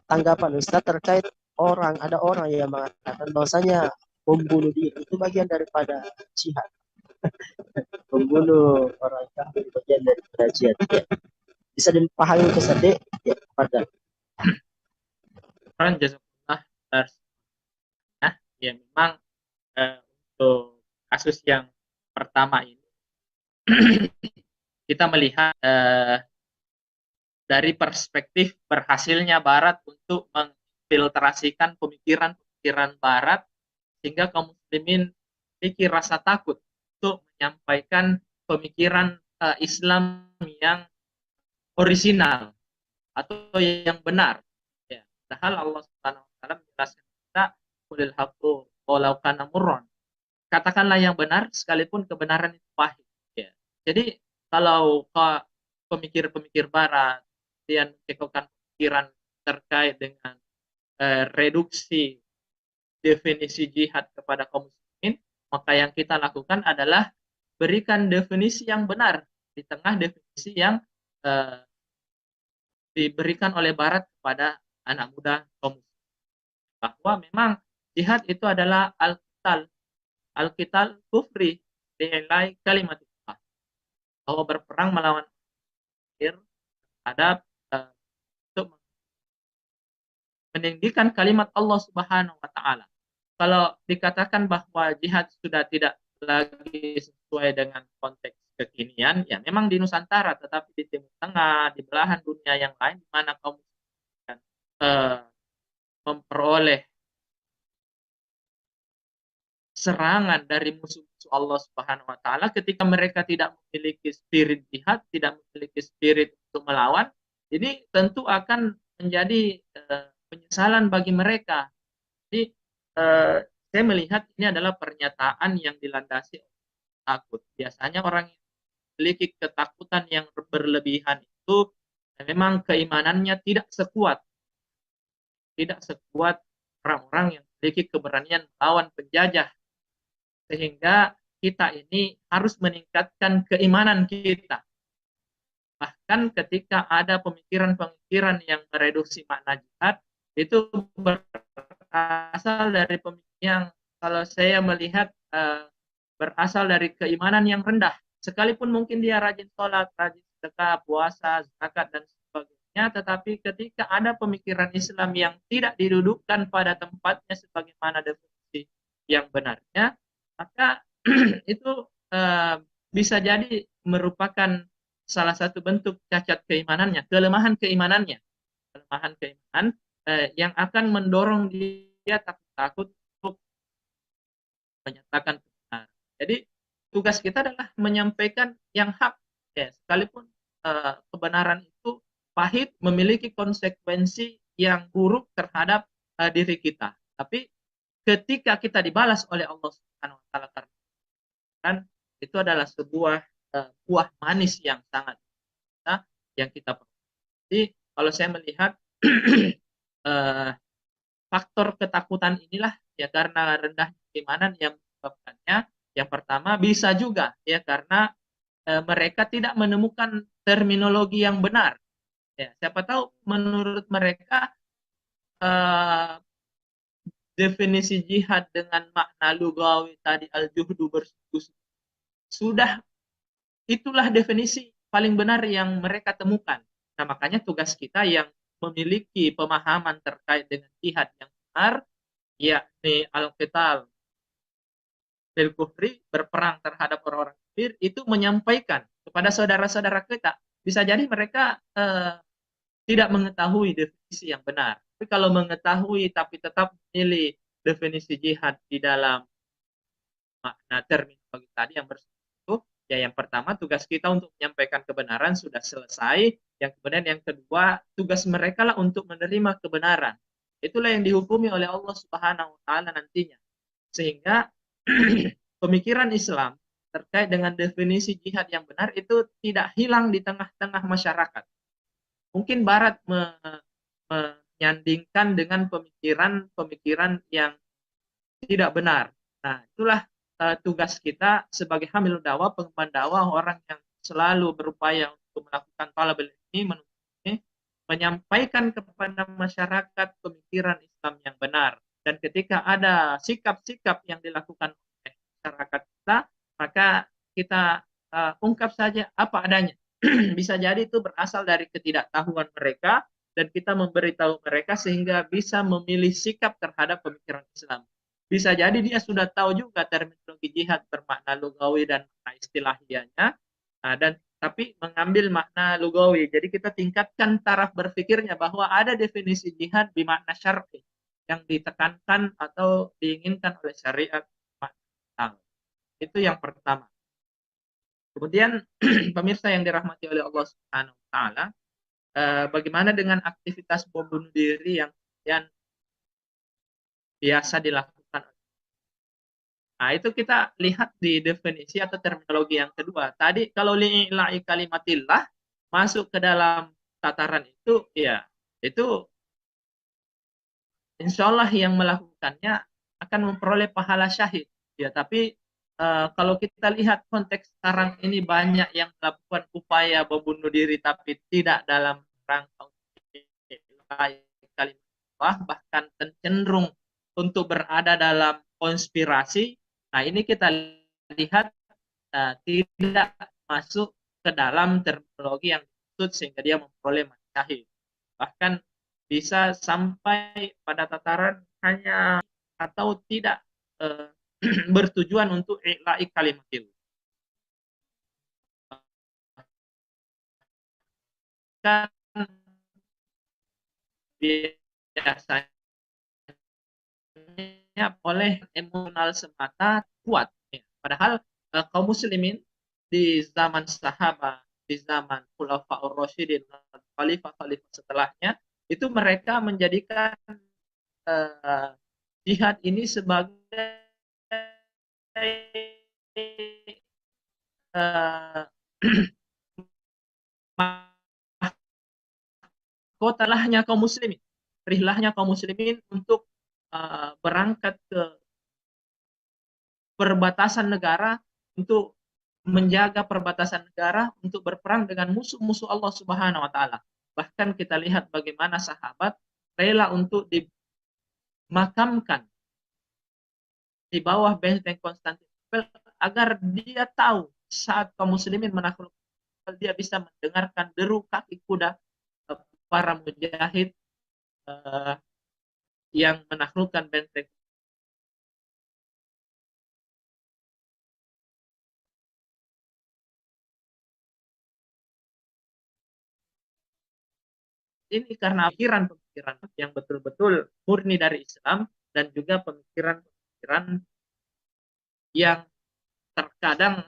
tanggapan Ustaz terkait ada orang yang mengatakan bahwasanya membunuh diri itu bagian daripada jihad. Membunuh orang kafir bagian dari jihad. Ya. Bisa dipahami ke Sade? Ya, pada. Jazakumullah. Nah, ya memang untuk kasus yang pertama ini kita melihat dari perspektif berhasilnya Barat untuk mengfiltrasikan pemikiran-pemikiran Barat sehingga kaum muslimin memiliki rasa takut untuk menyampaikan pemikiran Islam yang orisinal atau yang benar. Ya, padahal Allah Subhanahu wa taala menjelaskan kita qulil haqqu walau kana murran. Katakanlah yang benar sekalipun kebenaran itu pahit. Ya. Jadi kalau pemikir-pemikir Barat yang mengekokan pemikiran terkait dengan reduksi definisi jihad kepada kaum muslimin, maka yang kita lakukan adalah berikan definisi yang benar di tengah definisi yang diberikan oleh Barat kepada anak muda kaum muslimin. Bahwa memang jihad itu adalah al-qital kufri li'ilai kalimatillah. Bahwa berperang melawan kafir terhadap untuk meninggikan kalimat Allah Subhanahu wa taala. Kalau dikatakan bahwa jihad sudah tidak lagi sesuai dengan konteks kekinian, ya memang di Nusantara, tetapi di Timur Tengah, di belahan dunia yang lain, di mana kaum muslimin memperoleh serangan dari musuh-musuh Allah Subhanahu wa taala ketika mereka tidak memiliki spirit jihad, tidak memiliki spirit untuk melawan, ini tentu akan menjadi penyesalan bagi mereka. Jadi saya melihat ini adalah pernyataan yang dilandasi takut. Biasanya orang yang memiliki ketakutan yang berlebihan itu memang keimanannya tidak sekuat orang-orang yang memiliki keberanian melawan penjajah. Sehingga kita ini harus meningkatkan keimanan kita. Bahkan ketika ada pemikiran-pemikiran yang mereduksi makna jihad, itu berasal dari pemikiran yang kalau saya melihat berasal dari keimanan yang rendah. Sekalipun mungkin dia rajin sholat, rajin sedekah, puasa, zakat, dan sebagainya, tetapi ketika ada pemikiran Islam yang tidak didudukkan pada tempatnya sebagaimana definisi yang benarnya, maka itu bisa jadi merupakan salah satu bentuk cacat keimanannya, kelemahan keimanan yang akan mendorong dia takut untuk menyatakan kebenaran. Jadi tugas kita adalah menyampaikan yang hak, ya, sekalipun kebenaran itu pahit, memiliki konsekuensi yang buruk terhadap diri kita. Tapi ketika kita dibalas oleh Allah Subhanahu wa taala kan itu adalah sebuah buah manis yang sangat yang kita perlu. Jadi kalau saya melihat faktor ketakutan inilah ya karena rendah keimanan yang menyebabkannya. Yang pertama bisa juga ya karena mereka tidak menemukan terminologi yang benar. Ya, siapa tahu menurut mereka eh, definisi jihad dengan makna lugawi tadi al-juhdu bersungguh, sudah itulah definisi paling benar yang mereka temukan. Nah, makanya tugas kita yang memiliki pemahaman terkait dengan jihad yang benar, yakni al-qital bil kufri, berperang terhadap orang-orang kafir, itu menyampaikan kepada saudara-saudara kita. Bisa jadi mereka tidak mengetahui definisi yang benar. Tapi kalau mengetahui tapi tetap memilih definisi jihad di dalam makna terminologi tadi yang bersatu, ya yang pertama tugas kita untuk menyampaikan kebenaran sudah selesai, yang kemudian yang kedua tugas mereka lah untuk menerima kebenaran. Itulah yang dihukumi oleh Allah Subhanahu wa taala nantinya. Sehingga pemikiran Islam terkait dengan definisi jihad yang benar itu tidak hilang di tengah-tengah masyarakat. Mungkin Barat menyandingkan dengan pemikiran-pemikiran yang tidak benar. Nah, itulah tugas kita sebagai hamil dakwah, pengemban dakwah, orang yang selalu berupaya untuk melakukan talabul ilmi, menyampaikan kepada masyarakat pemikiran Islam yang benar. Dan ketika ada sikap-sikap yang dilakukan oleh masyarakat kita, maka kita ungkap saja apa adanya. Bisa jadi itu berasal dari ketidaktahuan mereka, dan kita memberitahu mereka sehingga bisa memilih sikap terhadap pemikiran Islam. Bisa jadi dia sudah tahu juga terminologi jihad bermakna lugawi dan makna istilahianya, dan tapi mengambil makna lugawi. Jadi kita tingkatkan taraf berpikirnya bahwa ada definisi jihad di makna syar'i yang ditekankan atau diinginkan oleh syariat. Itu yang pertama. Kemudian pemirsa yang dirahmati oleh Allah Subhanahu wa taala, bagaimana dengan aktivitas bom bunuh diri yang biasa dilakukan? Nah, itu kita lihat di definisi atau terminologi yang kedua. Tadi kalau li'ila'i kalimatillah masuk ke dalam tataran itu, ya itu insya Allah yang melakukannya akan memperoleh pahala syahid. Ya, tapi kalau kita lihat konteks sekarang ini banyak yang melakukan upaya membunuh diri tapi tidak dalam rangka kalimat Allah, bahkan cenderung untuk berada dalam konspirasi. Nah, ini kita lihat tidak masuk ke dalam terminologi yang dimaksud sehingga dia memperoleh syahid. Bahkan bisa sampai pada tataran hanya atau tidak bertujuan untuk i'la'i kalimatil. Kan biasanya oleh emosional semata kuat. Padahal kaum muslimin di zaman sahabat, di zaman Khulafaur Rasyidin, khalifah-khalifah setelahnya, itu mereka menjadikan jihad ini sebagai kotalahnya kaum muslimin, rihlahnya kaum muslimin untuk berangkat ke perbatasan negara untuk menjaga perbatasan negara untuk berperang dengan musuh-musuh Allah Subhanahu wa taala. Bahkan kita lihat bagaimana sahabat rela untuk dimakamkan di bawah benteng Konstantinopel agar dia tahu saat kaum muslimin menaklukkan, dia bisa mendengarkan deru kaki kuda para mujahid yang menaklukkan benteng. Ini karena pemikiran yang betul-betul murni dari Islam dan juga pemikiran-pemikiran yang terkadang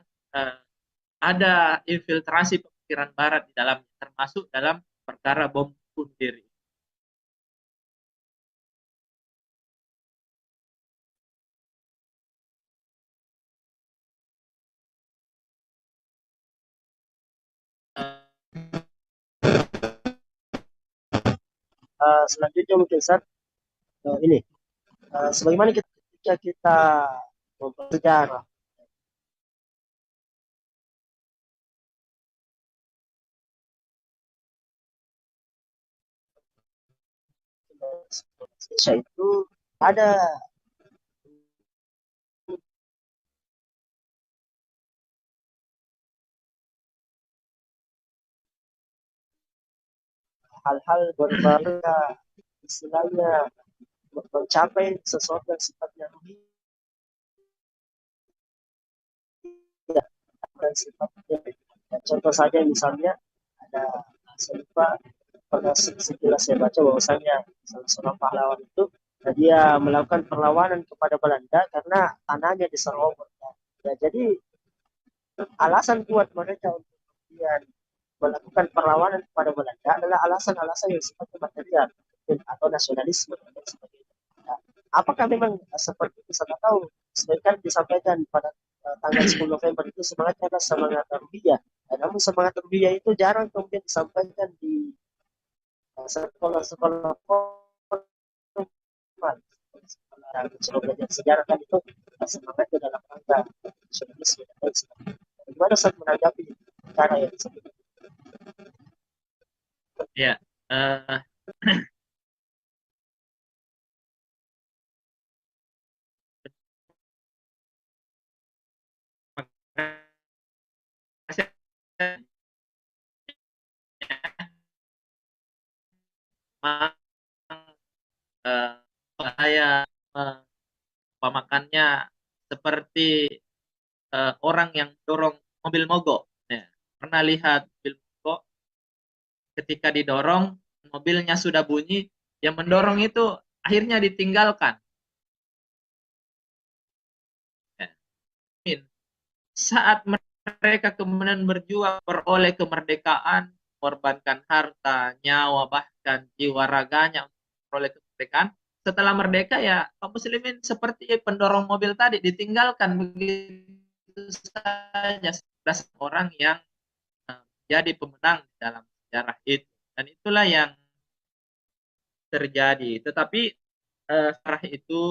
ada infiltrasi pemikiran Barat di dalamnya, termasuk dalam perkara bom bunuh diri. Selanjutnya mungkin Ustaz, ini sebagaimana ketika kita mempelajari Indonesia itu ada hal-hal berbeda, istilahnya mencapai sesuatu yang sifatnya ruhi dan sifatnya. Contoh saja misalnya ada, saya lupa, pernah sekilas saya baca bahwasanya salah seorang pahlawan itu, dia melakukan perlawanan kepada Belanda karena tanahnya diserobot. Ya, jadi alasan kuat mereka untuk kemudian melakukan perlawanan kepada Belanda adalah alasan-alasan yang sifatnya material atau nasionalisme dan sebagainya. Nah, apakah memang seperti itu? Saya tahu sedangkan disampaikan pada tanggal 10 November itu semangatnya adalah semangat Ruhiyah. Namun semangat Ruhiyah itu jarang kemudian disampaikan di sekolah-sekolah formal. Sekolah belajar sejarah kan itu semangatnya dalam rangka nasionalisme dan lain sebagainya. Bagaimana saat menanggapi cara yang seperti itu? Ya, memang saya memakannya seperti orang yang dorong mobil mogok. Ya, pernah lihat mobil mogok, ketika didorong mobilnya sudah bunyi, yang mendorong itu akhirnya ditinggalkan. Ya. Saat mereka kemudian berjuang peroleh kemerdekaan, korbankan harta, nyawa, bahkan jiwa raganya untuk peroleh kemerdekaan, setelah merdeka ya kaum muslimin seperti pendorong mobil tadi ditinggalkan begitu saja. Ada orang yang jadi pemenang dalam sejarah itu, dan itulah yang terjadi. Tetapi sejarah itu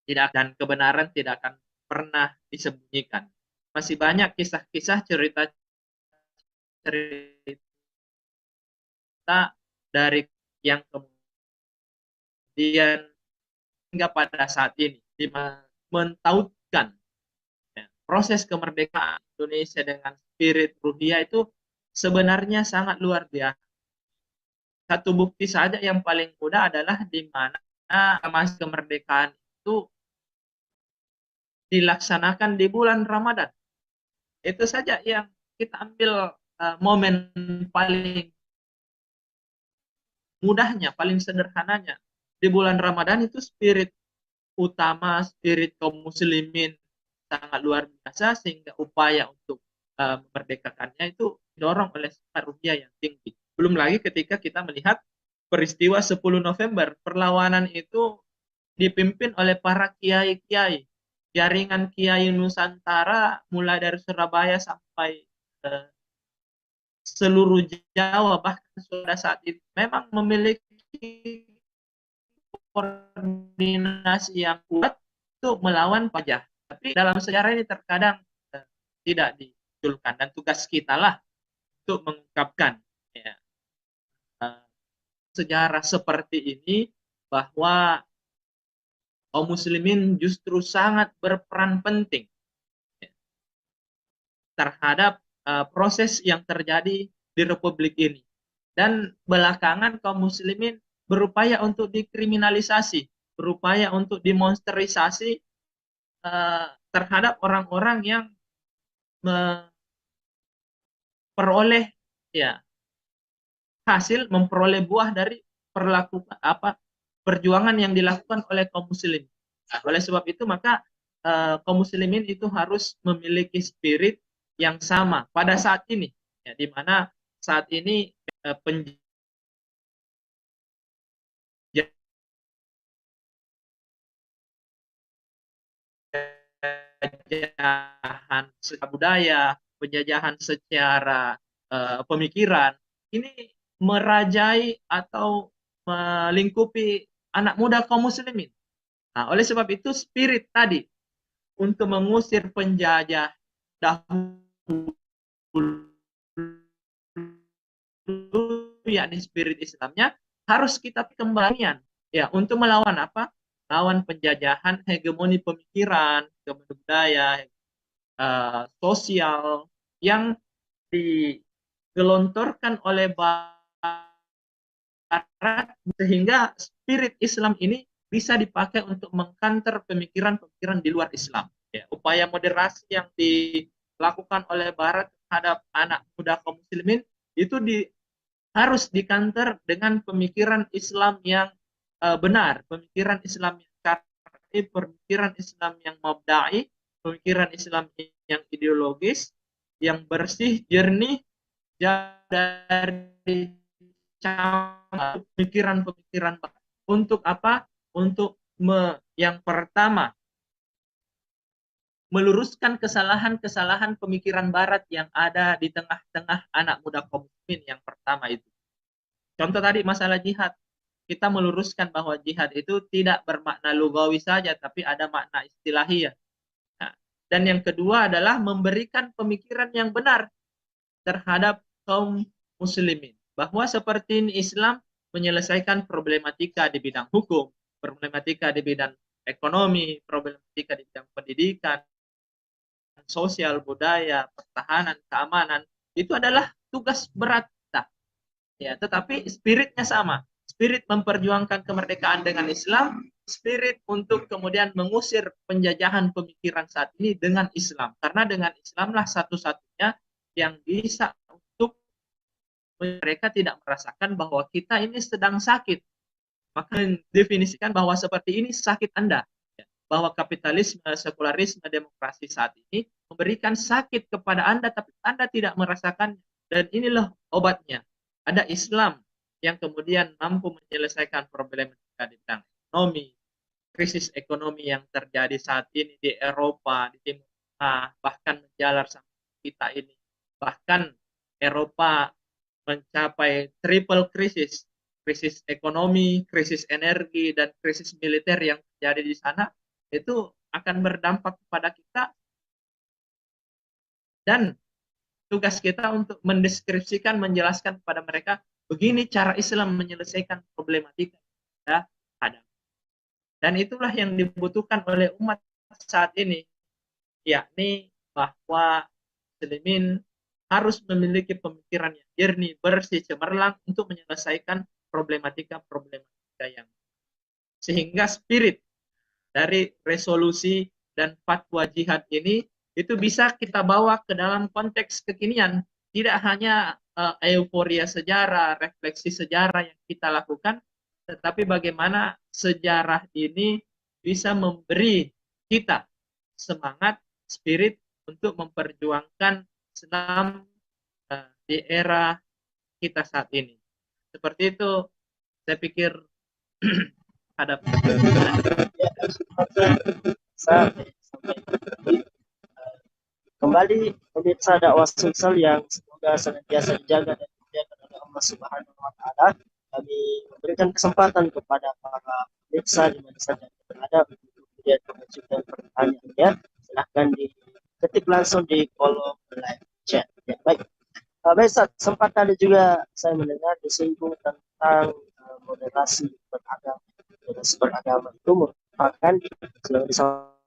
tidak, dan kebenaran tidak akan pernah disembunyikan. Masih banyak kisah-kisah, cerita-cerita dari yang kemudian hingga pada saat ini mentautkan ya, proses kemerdekaan Indonesia dengan spirit Ruhiyah itu sebenarnya sangat luar biasa. Satu bukti saja yang paling mudah adalah di mana masa kemerdekaan itu dilaksanakan di bulan Ramadan. Itu saja yang kita ambil momen paling mudahnya, paling sederhananya. Di bulan Ramadan itu spirit utama, spirit kaum muslimin sangat luar biasa, sehingga upaya untuk memerdekakannya itu didorong oleh semangat Ruhiyah yang tinggi. Belum lagi ketika kita melihat peristiwa 10 November, perlawanan itu dipimpin oleh para kiai-kiai, jaringan kiai Nusantara mulai dari Surabaya sampai seluruh Jawa, bahkan sudah saat itu memang memiliki koordinasi yang kuat untuk melawan pajak. Tapi dalam sejarah ini terkadang tidak dimunculkan, dan tugas kita lah untuk mengungkapkan ya, sejarah seperti ini, bahwa kaum muslimin justru sangat berperan penting ya, terhadap proses yang terjadi di Republik ini. Dan belakangan kaum muslimin berupaya untuk dikriminalisasi, berupaya untuk demonstrisasi terhadap orang-orang yang memperoleh ya hasil, memperoleh buah dari perjuangan yang dilakukan oleh kaum muslim. Oleh sebab itu maka kaum muslimin itu harus memiliki spirit yang sama pada saat ini, ya, di mana saat ini penjajahan secara budaya, penjajahan secara pemikiran, ini merajai atau melingkupi anak muda kaum muslimin. Nah, oleh sebab itu spirit tadi untuk mengusir penjajah dahulu, yakni spirit Islamnya, harus kita kembalikan ya untuk melawan apa? Lawan penjajahan, hegemoni pemikiran, hegemoni budaya, sosial yang digelontorkan oleh Barat, sehingga spirit Islam ini bisa dipakai untuk mengkanter pemikiran-pemikiran di luar Islam. Ya, upaya moderasi yang dilakukan oleh Barat terhadap anak muda kaum muslimin itu harus dikanter dengan pemikiran Islam yang benar, pemikiran Islam yang syar'i, pemikiran Islam yang mabda'i, pemikiran Islam yang ideologis, yang bersih, jernih, jauh dari pemikiran-pemikiran. Untuk apa? Untuk yang pertama, meluruskan kesalahan-kesalahan pemikiran Barat yang ada di tengah-tengah anak muda kaum muslimin. Yang pertama itu. Contoh tadi masalah jihad. Kita meluruskan bahwa jihad itu tidak bermakna lugawi saja, tapi ada makna istilahiyah. Nah, dan yang kedua adalah memberikan pemikiran yang benar terhadap kaum muslimin. Bahwa seperti ini Islam menyelesaikan problematika di bidang hukum, problematika di bidang ekonomi, problematika di bidang pendidikan, sosial, budaya, pertahanan, keamanan. Itu adalah tugas berat kita. Ya, tetapi spiritnya sama. Spirit memperjuangkan kemerdekaan dengan Islam, spirit untuk kemudian mengusir penjajahan pemikiran saat ini dengan Islam. Karena dengan Islamlah satu-satunya yang bisa untuk mereka tidak merasakan bahwa kita ini sedang sakit. Maka definisikan bahwa seperti ini sakit Anda. Bahwa kapitalisme, sekularisme, demokrasi saat ini memberikan sakit kepada Anda, tapi Anda tidak merasakan. Dan inilah obatnya. Ada Islam yang kemudian mampu menyelesaikan problematika di bidang ekonomi, krisis ekonomi yang terjadi saat ini di Eropa, di Timur Tengah, bahkan menjalar sampai kita ini. Bahkan Eropa mencapai triple krisis, krisis ekonomi, krisis energi, dan krisis militer yang terjadi di sana, itu akan berdampak kepada kita. Dan tugas kita untuk mendeskripsikan, menjelaskan kepada mereka, begini cara Islam menyelesaikan problematika yang ada. Dan itulah yang dibutuhkan oleh umat saat ini, yakni bahwa muslimin harus memiliki pemikiran yang jernih, bersih, cemerlang untuk menyelesaikan problematika-problematika yang sehingga spirit dari resolusi dan fatwa jihad ini itu bisa kita bawa ke dalam konteks kekinian, tidak hanya euforia sejarah, refleksi sejarah yang kita lakukan, tetapi bagaimana sejarah ini bisa memberi kita semangat, spirit untuk memperjuangkan Islam di era kita saat ini. Seperti itu, saya pikir ada kembali pemirsa dakwah Sulsel yang semoga senantiasa dijaga dan dimuliakan oleh Allah Subhanahu wa taala. Kami memberikan kesempatan kepada para pemirsa di mana saja berada untuk kemudian mengajukan pertanyaannya. Silahkan diketik langsung di kolom live chat. Ya, baik. Baik, sempat tadi juga saya mendengar disinggung tentang moderasi beragama. Moderasi beragama itu merupakan yang disampaikan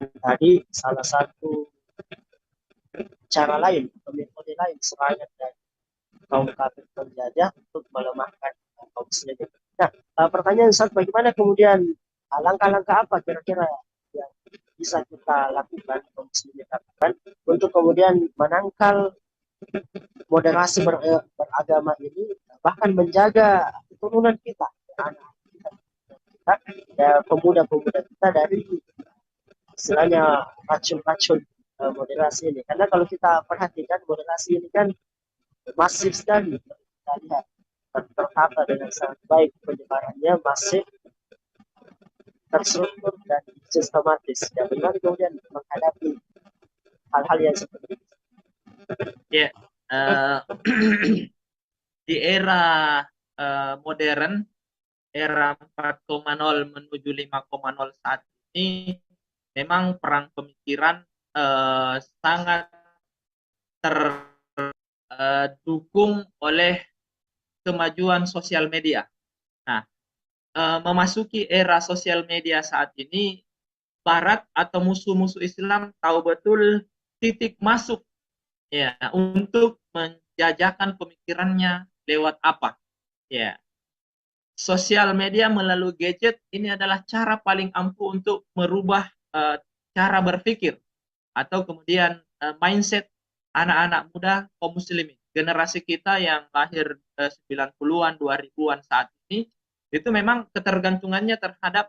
tadi salah satu cara lain, metode lain serangan dari kaum kafir penjajah untuk melemahkan kaum muslimin. Nah, pertanyaan Ustaz, bagaimana kemudian langkah-langkah apa kira-kira yang bisa kita lakukan, kaum muslimin lakukan untuk kemudian menangkal moderasi beragama ini, bahkan menjaga keturunan kita, anak-anak kita, pemuda-pemuda kita dari istilahnya racun-racun moderasi ini. Karena kalau kita perhatikan moderasi ini kan masif sekali, kita lihat tertata dengan sangat baik penyebarannya, masif, terstruktur dan sistematis. Dan bagaimana kemudian menghadapi hal-hal yang seperti itu? Ya, di era modern, era 4.0 menuju 5.0 saat ini, memang perang pemikiran sangat terdukung oleh kemajuan sosial media. Nah, memasuki era sosial media saat ini, Barat atau musuh-musuh Islam tahu betul titik masuk ya untuk menjajakan pemikirannya lewat apa. Ya, sosial media melalui gadget ini adalah cara paling ampuh untuk merubah cara berpikir atau kemudian mindset anak-anak muda kaum muslimin. Generasi kita yang lahir 90-an, 2000-an saat ini itu memang ketergantungannya terhadap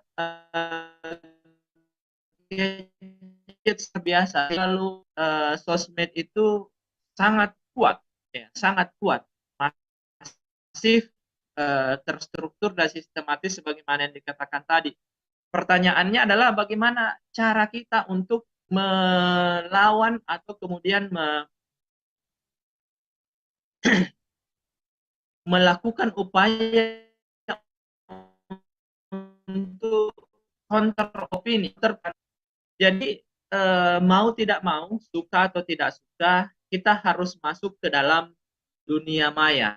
gadget terbiasa. Lalu sosmed itu sangat kuat, ya, sangat kuat, masif, terstruktur dan sistematis sebagaimana yang dikatakan tadi. Pertanyaannya adalah bagaimana cara kita untuk melawan atau kemudian melakukan upaya untuk counter opini. Jadi mau tidak mau, suka atau tidak suka, kita harus masuk ke dalam dunia maya.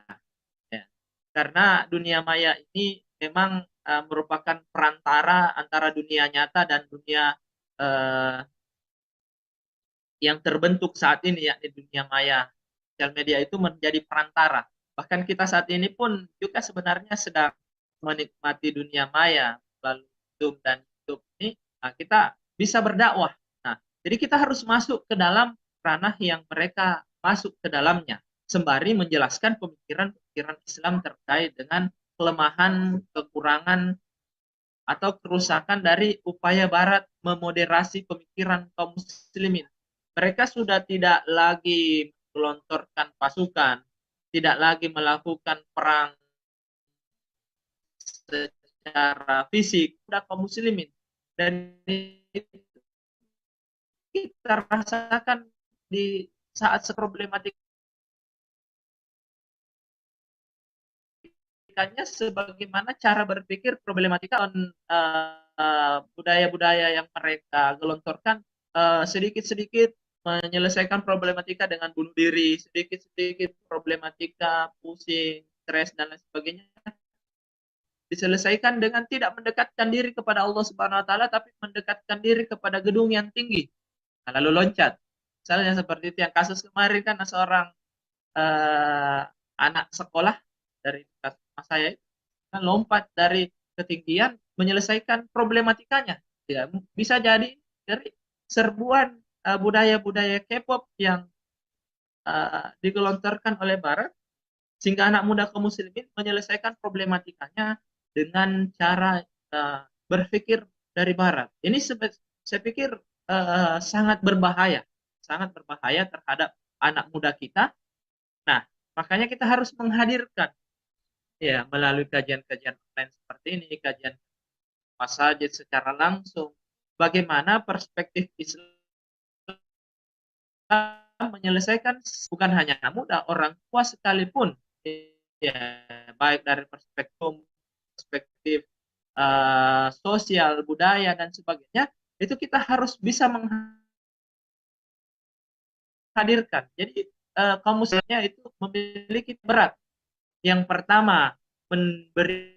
Ya. Karena dunia maya ini memang merupakan perantara antara dunia nyata dan dunia yang terbentuk saat ini, yakni dunia maya. Sosial media itu menjadi perantara. Bahkan kita saat ini pun juga sebenarnya sedang menikmati dunia maya melalui Zoom dan YouTube ini. Nah, kita bisa berdakwah. Nah, jadi kita harus masuk ke dalam ranah yang mereka masuk ke dalamnya, sembari menjelaskan pemikiran-pemikiran Islam terkait dengan kelemahan, kekurangan, atau kerusakan dari upaya Barat memoderasi pemikiran kaum muslimin. Mereka sudah tidak lagi melontarkan pasukan, tidak lagi melakukan perang secara fisik pada kaum muslimin. Dan kita rasakan di saat problematikanya sebagaimana cara berpikir problematika budaya-budaya yang mereka gelontorkan sedikit-sedikit menyelesaikan problematika dengan bunuh diri, sedikit-sedikit problematika pusing, stres dan lain sebagainya diselesaikan dengan tidak mendekatkan diri kepada Allah Subhanahu wa taala tapi mendekatkan diri kepada gedung yang tinggi. Nah, lalu loncat. Misalnya seperti itu yang kasus kemarin kan seorang anak sekolah dari rumah saya kan lompat dari ketinggian menyelesaikan problematikanya. Ya, bisa jadi dari serbuan budaya-budaya K-pop yang digelontorkan oleh Barat sehingga anak muda kaum muslimin menyelesaikan problematikanya dengan cara berpikir dari Barat. Ini saya pikir sangat berbahaya terhadap anak muda kita. Nah, makanya kita harus menghadirkan ya melalui kajian-kajian online seperti ini, kajian masajid secara langsung, bagaimana perspektif Islam menyelesaikan bukan hanya anak muda, orang tua sekalipun, ya baik dari perspektif sosial, budaya dan sebagainya, itu kita harus bisa menghadirkan. Jadi kaum muslimnya itu memiliki berat. Yang pertama, memberikan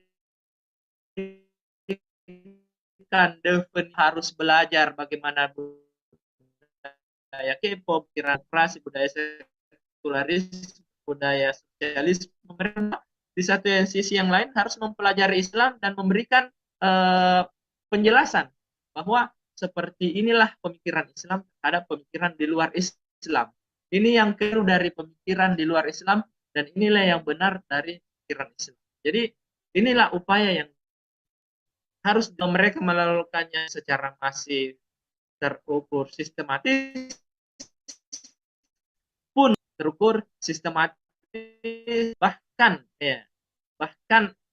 definisi harus belajar bagaimana budaya K-pop, demokrasi, budaya sekularisme, budaya sosialisme. Di satu sisi yang lain harus mempelajari Islam dan memberikan penjelasan bahwa seperti inilah pemikiran Islam terhadap pemikiran di luar Islam. Ini yang keliru dari pemikiran di luar Islam dan inilah yang benar dari pemikiran Islam. Jadi inilah upaya yang harus mereka melakukannya secara masif, terukur, sistematis, pun terukur, sistematis, bahkan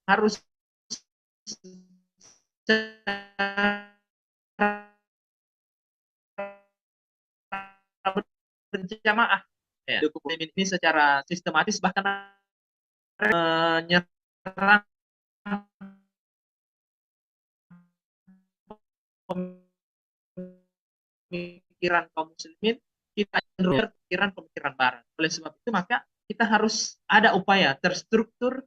harus berjamaah. Ya, ini secara sistematis bahkan menyerang pemikiran kaum muslimin, kita cenderung pemikiran Barat. Oleh sebab itu maka kita harus ada upaya terstruktur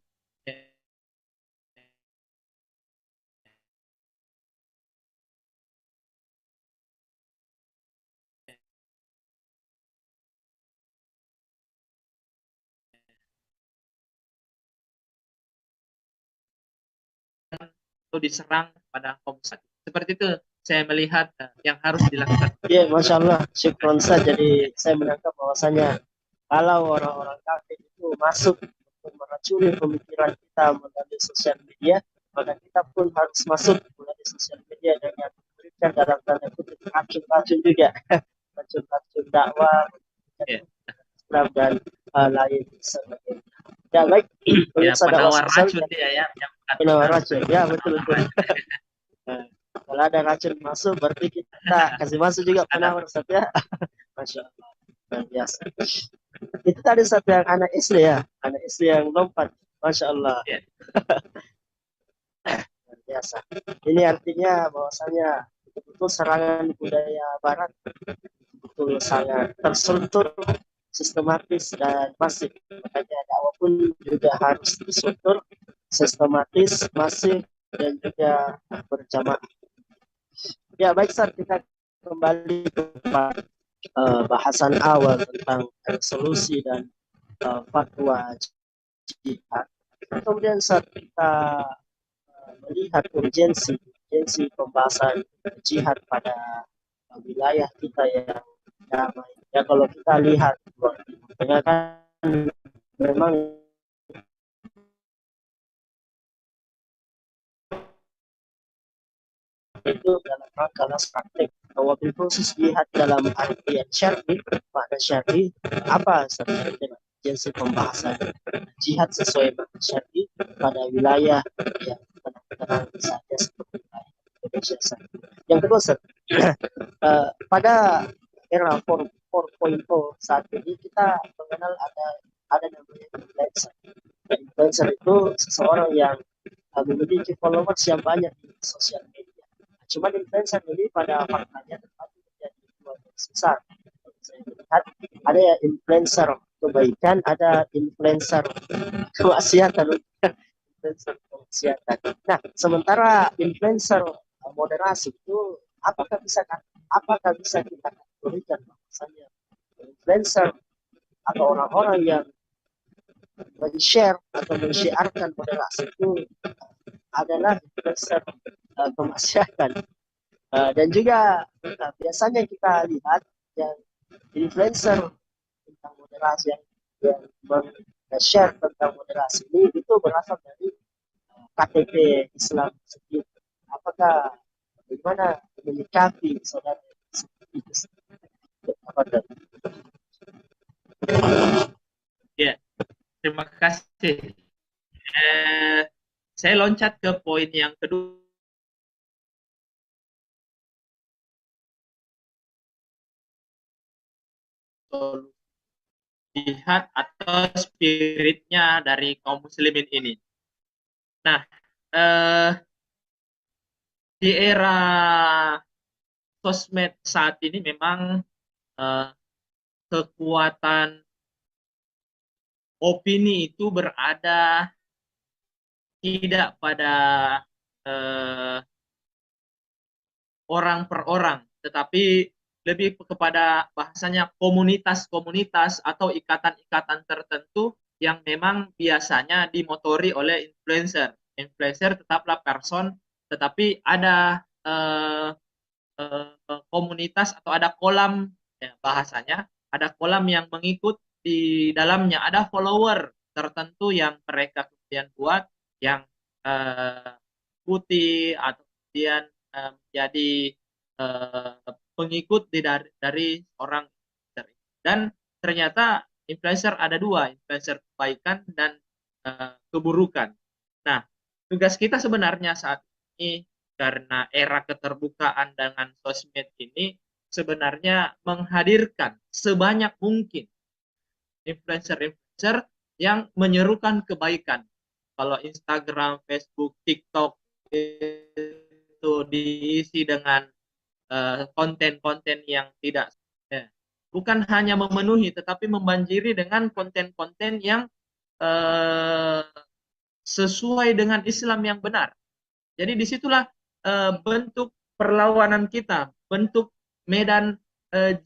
atau diserang pada kaum muslim. Seperti itu saya melihat yang harus dilakukan. Ya, Masya Allah, syukron saja. Jadi saya menangkap bahwasanya kalau orang-orang kafir itu masuk untuk meracuni pemikiran kita melalui sosial media, maka kita pun harus masuk melalui sosial media dengan memberikan dalam tanda kutip racun-racun juga, racun-racun dakwah, Ya, Islam dan lain sebagainya. Ya baik, ya pemirsa dakwah penawar sosial racun dia ya, yang bukan penawar benar. racun. Ya betul betul. Nah, kalau ada racun masuk, berarti kita kasih masuk juga penawar Ustaz ya. Masya Allah, luar biasa. Itu tadi satu yang anak SD ya, anak SD yang lompat, Masya Allah, Ya, luar biasa. Ini artinya bahwasanya betul serangan budaya Barat betul sangat terstruktur, sistematis dan masif. Makanya dakwah pun juga harus terstruktur, sistematis, masif dan juga berjamaah. Ya baik, Sar, kita kembali kepada bahasan awal tentang resolusi dan fatwa jihad. Kemudian saat kita melihat urgensi pembahasan jihad pada wilayah kita yang damai. Ya kalau kita lihat dengan kan memang itu dalam rangka praktek wabil khusus jihad dalam artian syar'i, makna syar'i apa sebenarnya dengan urgensi pembahasan jihad sesuai makna syar'i pada wilayah yang tenang-tenang saja seperti wilayah Indonesia saja. Yang kedua, pada era 4.0 saat ini kita mengenal ada namanya influencer. Influencer itu seseorang yang memiliki followers yang banyak di sosial media. Cuma influencer ini pada faktanya terbagi menjadi dua garis besar. Saya melihat ada ya influencer kebaikan, ada influencer kemaksiatan. Influencer kemaksiatan. Nah, sementara influencer moderasi itu apakah bisa kita kategorikan bahwasanya influencer atau orang-orang yang men-share atau men-syiarkan moderasi itu adalah influencer kemaksiatan. Dan juga biasanya kita lihat yang influencer tentang moderasi yang men-share tentang moderasi ini itu berasal dari KTP Islam sendiri. Apakah bagaimana menyikapi saudara seperti itu? ya, terima kasih. Saya loncat ke poin yang kedua. Jihad atau spiritnya dari kaum muslimin ini. Nah, di era sosmed saat ini memang kekuatan opini itu berada tidak pada orang per orang, tetapi lebih kepada bahasanya komunitas-komunitas atau ikatan-ikatan tertentu yang memang biasanya dimotori oleh influencer. Influencer tetaplah person, tetapi ada komunitas atau ada kolam, ya, bahasanya ada kolam yang mengikut di dalamnya, ada follower tertentu yang mereka kemudian buat yang putih atau kemudian menjadi pengikut dari orang influencer. Dan ternyata influencer ada dua, influencer kebaikan dan keburukan. Nah, tugas kita sebenarnya saat ini karena era keterbukaan dengan sosmed ini sebenarnya menghadirkan sebanyak mungkin influencer-influencer yang menyerukan kebaikan. Kalau Instagram, Facebook, TikTok itu diisi dengan konten-konten yang tidak, bukan hanya memenuhi tetapi membanjiri dengan konten-konten yang sesuai dengan Islam yang benar. Jadi disitulah bentuk perlawanan kita, bentuk medan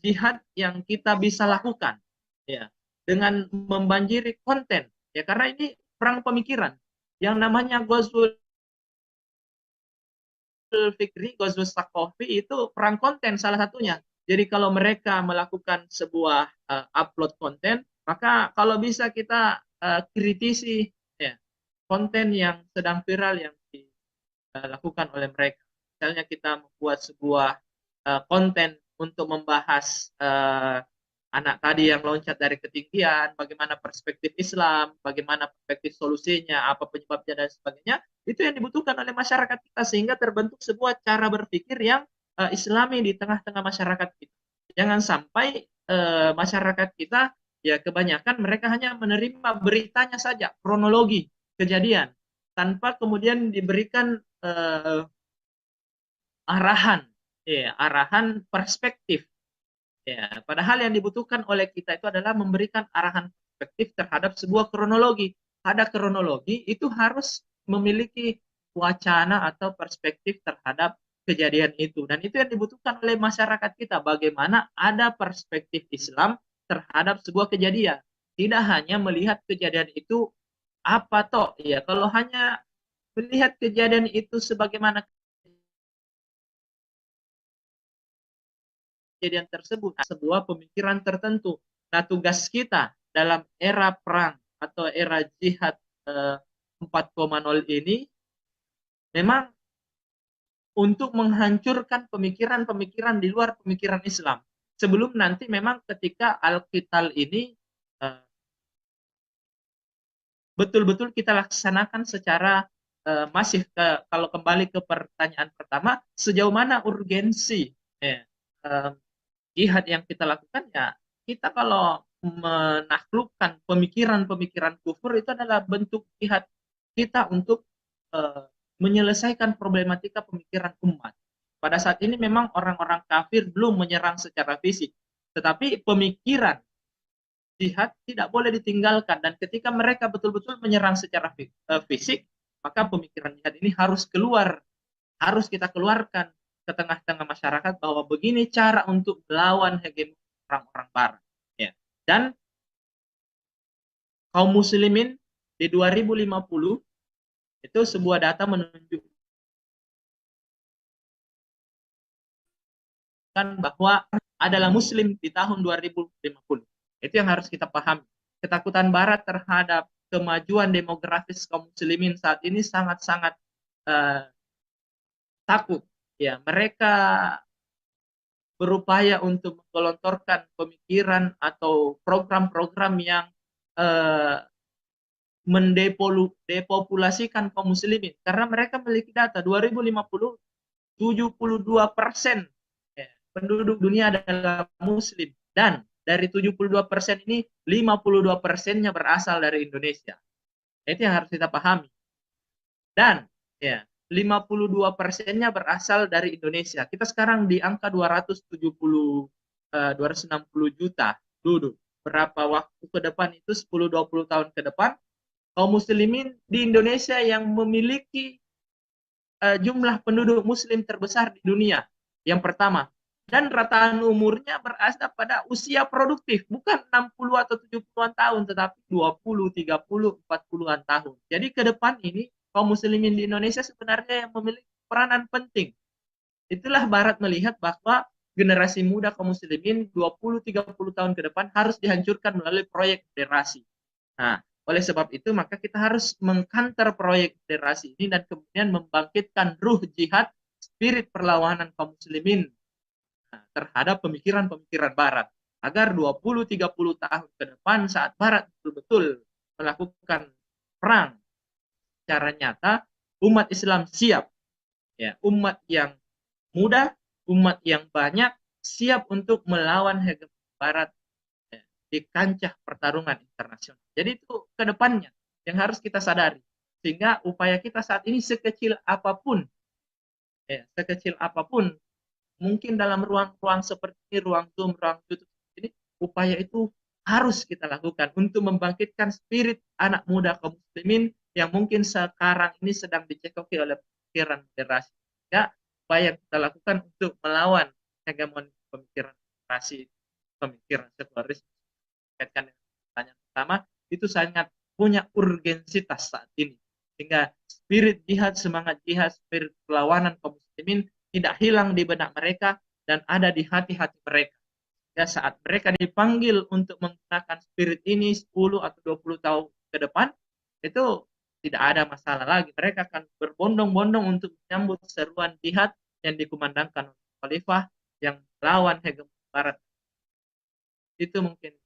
jihad yang kita bisa lakukan, ya, dengan membanjiri konten, ya, karena ini perang pemikiran. Yang namanya Ghazwul Fikri, Ghazwus Thaqafi itu perang konten salah satunya. Jadi kalau mereka melakukan sebuah upload konten, maka kalau bisa kita kritisi ya, konten yang sedang viral yang dilakukan oleh mereka. Misalnya kita membuat sebuah konten untuk membahas anak tadi yang loncat dari ketinggian, bagaimana perspektif Islam, bagaimana perspektif solusinya, apa penyebabnya dan sebagainya, itu yang dibutuhkan oleh masyarakat kita sehingga terbentuk sebuah cara berpikir yang Islami di tengah-tengah masyarakat kita. Jangan sampai masyarakat kita ya kebanyakan mereka hanya menerima beritanya saja, kronologi kejadian, tanpa kemudian diberikan arahan, ya, arahan perspektif. Ya, padahal yang dibutuhkan oleh kita itu adalah memberikan arahan perspektif terhadap sebuah kronologi. Ada kronologi itu harus memiliki wacana atau perspektif terhadap kejadian itu. Dan itu yang dibutuhkan oleh masyarakat kita. Bagaimana ada perspektif Islam terhadap sebuah kejadian. Tidak hanya melihat kejadian itu apa toh. Ya, kalau hanya melihat kejadian itu sebagaimana kejadian tersebut sebuah pemikiran tertentu. Nah, tugas kita dalam era perang atau era jihad 4.0 ini memang untuk menghancurkan pemikiran-pemikiran di luar pemikiran Islam. Sebelum nanti memang ketika Al-Qital ini betul-betul kita laksanakan secara masif. Kalau kembali ke pertanyaan pertama, sejauh mana urgensi jihad yang kita lakukan, ya kita kalau menaklukkan pemikiran-pemikiran kufur itu adalah bentuk jihad kita untuk menyelesaikan problematika pemikiran umat. Pada saat ini memang orang-orang kafir belum menyerang secara fisik, tetapi pemikiran jihad tidak boleh ditinggalkan, dan ketika mereka betul-betul menyerang secara fisik, maka pemikiran jihad ini harus keluar, harus kita keluarkan ke tengah-tengah masyarakat bahwa begini cara untuk melawan hegemoni orang-orang barat. Ya. Dan kaum muslimin di 2050 itu sebuah data menunjukkan bahwa adalah muslim di tahun 2050. Itu yang harus kita pahami. Ketakutan barat terhadap kemajuan demografis kaum muslimin saat ini sangat-sangat takut. Ya, mereka berupaya untuk menggelontorkan pemikiran atau program-program yang mendepopulasikan kaum muslimin, karena mereka memiliki data 2050 72% penduduk dunia adalah muslim, dan dari 72% ini 52%-nya berasal dari Indonesia. Itu yang harus kita pahami. Dan ya 52%-nya berasal dari Indonesia. Kita sekarang di angka 260 juta duduk. Berapa waktu ke depan itu 10-20 tahun ke depan kaum muslimin di Indonesia yang memiliki jumlah penduduk muslim terbesar di dunia. Yang pertama, dan rataan umurnya berada pada usia produktif, bukan 60 atau 70-an tahun, tetapi 20, 30, 40-an tahun. Jadi ke depan ini kaum muslimin di Indonesia sebenarnya yang memiliki peranan penting. Itulah Barat melihat bahwa generasi muda kaum muslimin 20-30 tahun ke depan harus dihancurkan melalui proyek federasi. Nah, oleh sebab itu maka kita harus mengkanter proyek federasi ini dan kemudian membangkitkan ruh jihad, spirit perlawanan kaum muslimin terhadap pemikiran-pemikiran Barat, agar 20-30 tahun ke depan saat Barat betul-betul melakukan perang secara nyata, umat Islam siap. Ya, umat yang muda, umat yang banyak siap untuk melawan hegemoni Barat di kancah pertarungan internasional. Jadi itu ke depannya yang harus kita sadari. Sehingga upaya kita saat ini sekecil apapun, mungkin dalam ruang-ruang seperti ini, ruang Zoom, ruang YouTube ini, upaya itu harus kita lakukan untuk membangkitkan spirit anak muda kaum muslimin yang mungkin sekarang ini sedang dicekoki oleh pikiran moderasi. Ya, upaya yang kita lakukan untuk melawan hegemoni pemikiran moderasi, pemikiran sekularisme. Kaitkan dengan pertanyaan pertama, itu sangat punya urgensitas saat ini. sehingga spirit jihad, semangat jihad, spirit perlawanan kaum muslimin tidak hilang di benak mereka dan ada di hati-hati mereka. Ya, saat mereka dipanggil untuk menggunakan spirit ini 10 atau 20 tahun ke depan, itu tidak ada masalah lagi. Mereka akan berbondong-bondong untuk menyambut seruan jihad yang dikumandangkan oleh khalifah yang melawan hegemoni barat. Itu mungkin.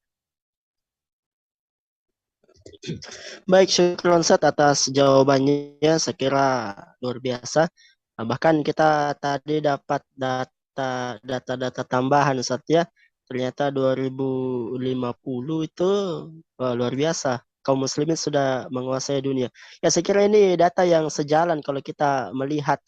Baik, syukron Ustaz atas jawabannya, saya kira luar biasa. Bahkan kita tadi dapat data-data tambahan Ustaz ya. Ternyata 2050 itu luar biasa. Kaum muslimin sudah menguasai dunia. Ya, saya kira ini data yang sejalan kalau kita melihat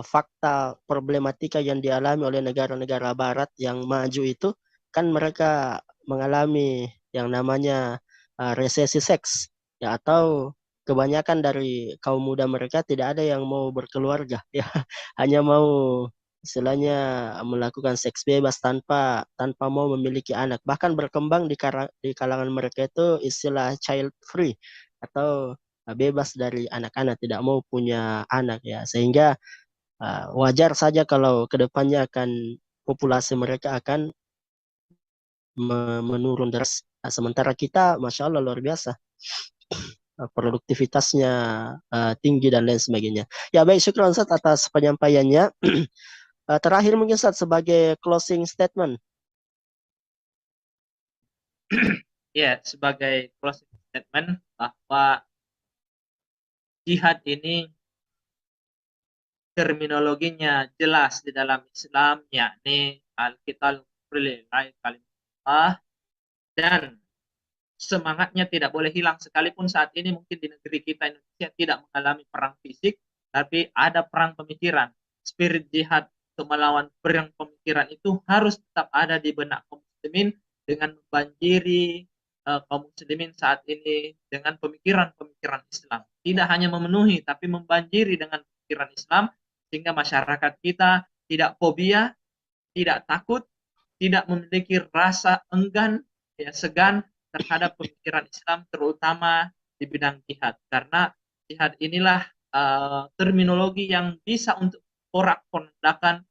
fakta problematika yang dialami oleh negara-negara barat yang maju itu, kan mereka mengalami yang namanya resesi seks, ya, atau kebanyakan dari kaum muda mereka tidak ada yang mau berkeluarga, ya, hanya mau istilahnya melakukan seks bebas tanpa mau memiliki anak. Bahkan berkembang di kalangan mereka itu istilah child free atau bebas dari anak-anak, tidak mau punya anak, ya, sehingga wajar saja kalau kedepannya populasi mereka akan menurun deras. Sementara kita, masya Allah, luar biasa, produktivitasnya tinggi dan lain sebagainya. Ya, baik, syukran Ustaz atas penyampaiannya. Terakhir mungkin Ustaz sebagai closing statement. Ya, sebagai closing statement bahwa jihad ini terminologinya jelas di dalam Islam, yakni al-qital lillahi kalimatullah, dan semangatnya tidak boleh hilang sekalipun saat ini mungkin di negeri kita Indonesia tidak mengalami perang fisik, tapi ada perang pemikiran. Spirit jihad untuk melawan perang pemikiran itu harus tetap ada di benak kaum muslimin dengan membanjiri kaum muslimin saat ini dengan pemikiran-pemikiran Islam. Tidak hanya memenuhi tapi membanjiri dengan pemikiran Islam sehingga masyarakat kita tidak fobia, tidak takut, tidak memiliki rasa enggan, ya, segan terhadap pemikiran Islam terutama di bidang jihad, karena jihad inilah terminologi yang bisa untuk porak-porandakan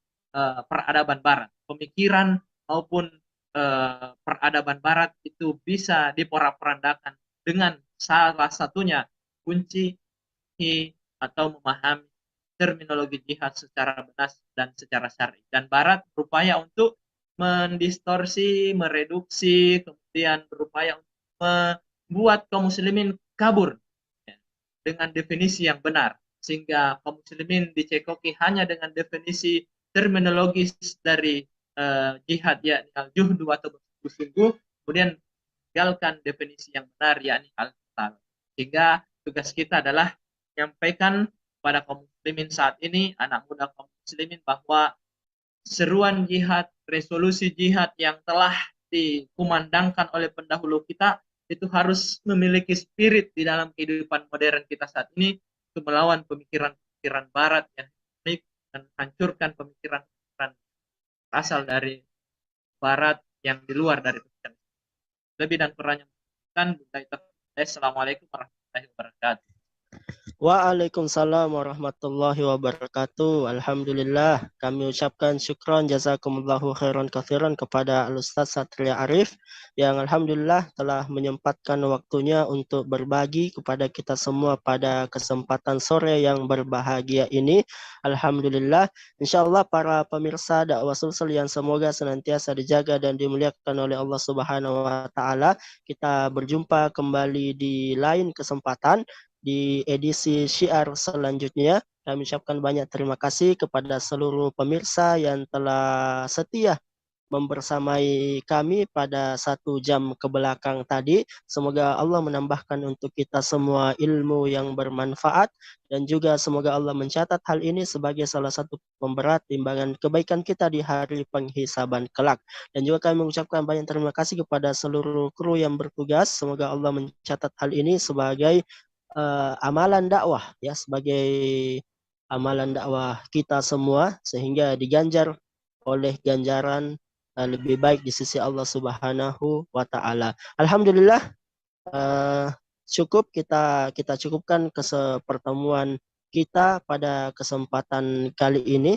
peradaban barat, pemikiran maupun peradaban barat itu bisa diporak-porandakan dengan salah satunya kunci atau memahami terminologi jihad secara benar dan secara syar'i. Dan barat berupaya untuk mendistorsi, mereduksi, kemudian berupaya untuk membuat kaum muslimin kabur, ya, dengan definisi yang benar, sehingga kaum muslimin dicekoki hanya dengan definisi terminologis dari jihad, yakni al-juhdu atau bersungguh-sungguh, kemudian tinggalkan definisi yang benar, yakni al-qital. Sehingga tugas kita adalah menyampaikan pada kaum muslimin saat ini, anak muda kaum muslimin, bahwa seruan jihad, resolusi jihad yang telah dikumandangkan oleh pendahulu kita itu harus memiliki spirit di dalam kehidupan modern kita saat ini untuk melawan pemikiran-pemikiran barat yang unik dan hancurkan pemikiran-pemikiran asal dari barat yang di luar dari pemikiran. Lebih dan kurangnya, Assalamualaikum warahmatullahi wabarakatuh. Waalaikumsalam warahmatullahi wabarakatuh. Alhamdulillah, kami ucapkan syukron jazakumullahu khairan katsiran kepada Al-Ustaz Satria Arif yang alhamdulillah telah menyempatkan waktunya untuk berbagi kepada kita semua pada kesempatan sore yang berbahagia ini. Alhamdulillah, insyaallah para pemirsa dakwah Sulsel yang semoga senantiasa dijaga dan dimuliakan oleh Allah Subhanahu wa taala, kita berjumpa kembali di lain kesempatan di edisi syiar selanjutnya. Kami ucapkan banyak terima kasih kepada seluruh pemirsa yang telah setia membersamai kami pada 1 jam ke belakang tadi. Semoga Allah menambahkan untuk kita semua ilmu yang bermanfaat, dan juga semoga Allah mencatat hal ini sebagai salah satu pemberat timbangan kebaikan kita di hari penghisaban kelak. Dan juga kami mengucapkan banyak terima kasih kepada seluruh kru yang bertugas. Semoga Allah mencatat hal ini sebagai amalan dakwah, ya, sebagai amalan dakwah kita semua, sehingga diganjar oleh ganjaran lebih baik di sisi Allah Subhanahu wa taala. Alhamdulillah, cukup kita cukupkan pertemuan kita pada kesempatan kali ini.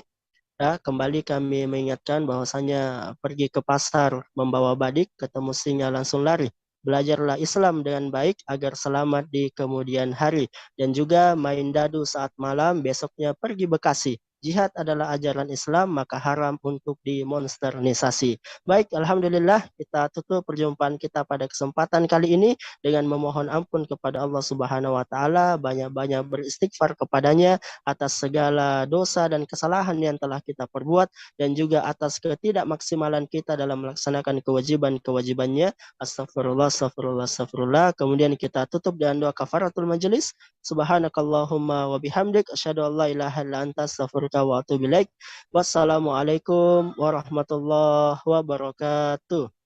Ya, kembali kami mengingatkan bahwasanya pergi ke pasar membawa badik, ketemu singa langsung lari. Belajarlah Islam dengan baik agar selamat di kemudian hari. Dan juga main dadu saat malam, besoknya pergi Bekasi. Jihad adalah ajaran Islam, maka haram untuk dimonsternisasi. Baik, Alhamdulillah kita tutup perjumpaan kita pada kesempatan kali ini dengan memohon ampun kepada Allah Subhanahu wa Ta'ala, banyak-banyak beristighfar kepadanya atas segala dosa dan kesalahan yang telah kita perbuat dan juga atas ketidakmaksimalan kita dalam melaksanakan kewajiban-kewajibannya. Astagfirullah, astagfirullah, astagfirullah. Kemudian kita tutup dengan doa kafaratul majelis. Subhanakallahumma wa bihamdik asyhadu an la ilaha illa anta astaghfiruka wa atubu ilaik. Wassalamualaikum warahmatullahi wabarakatuh.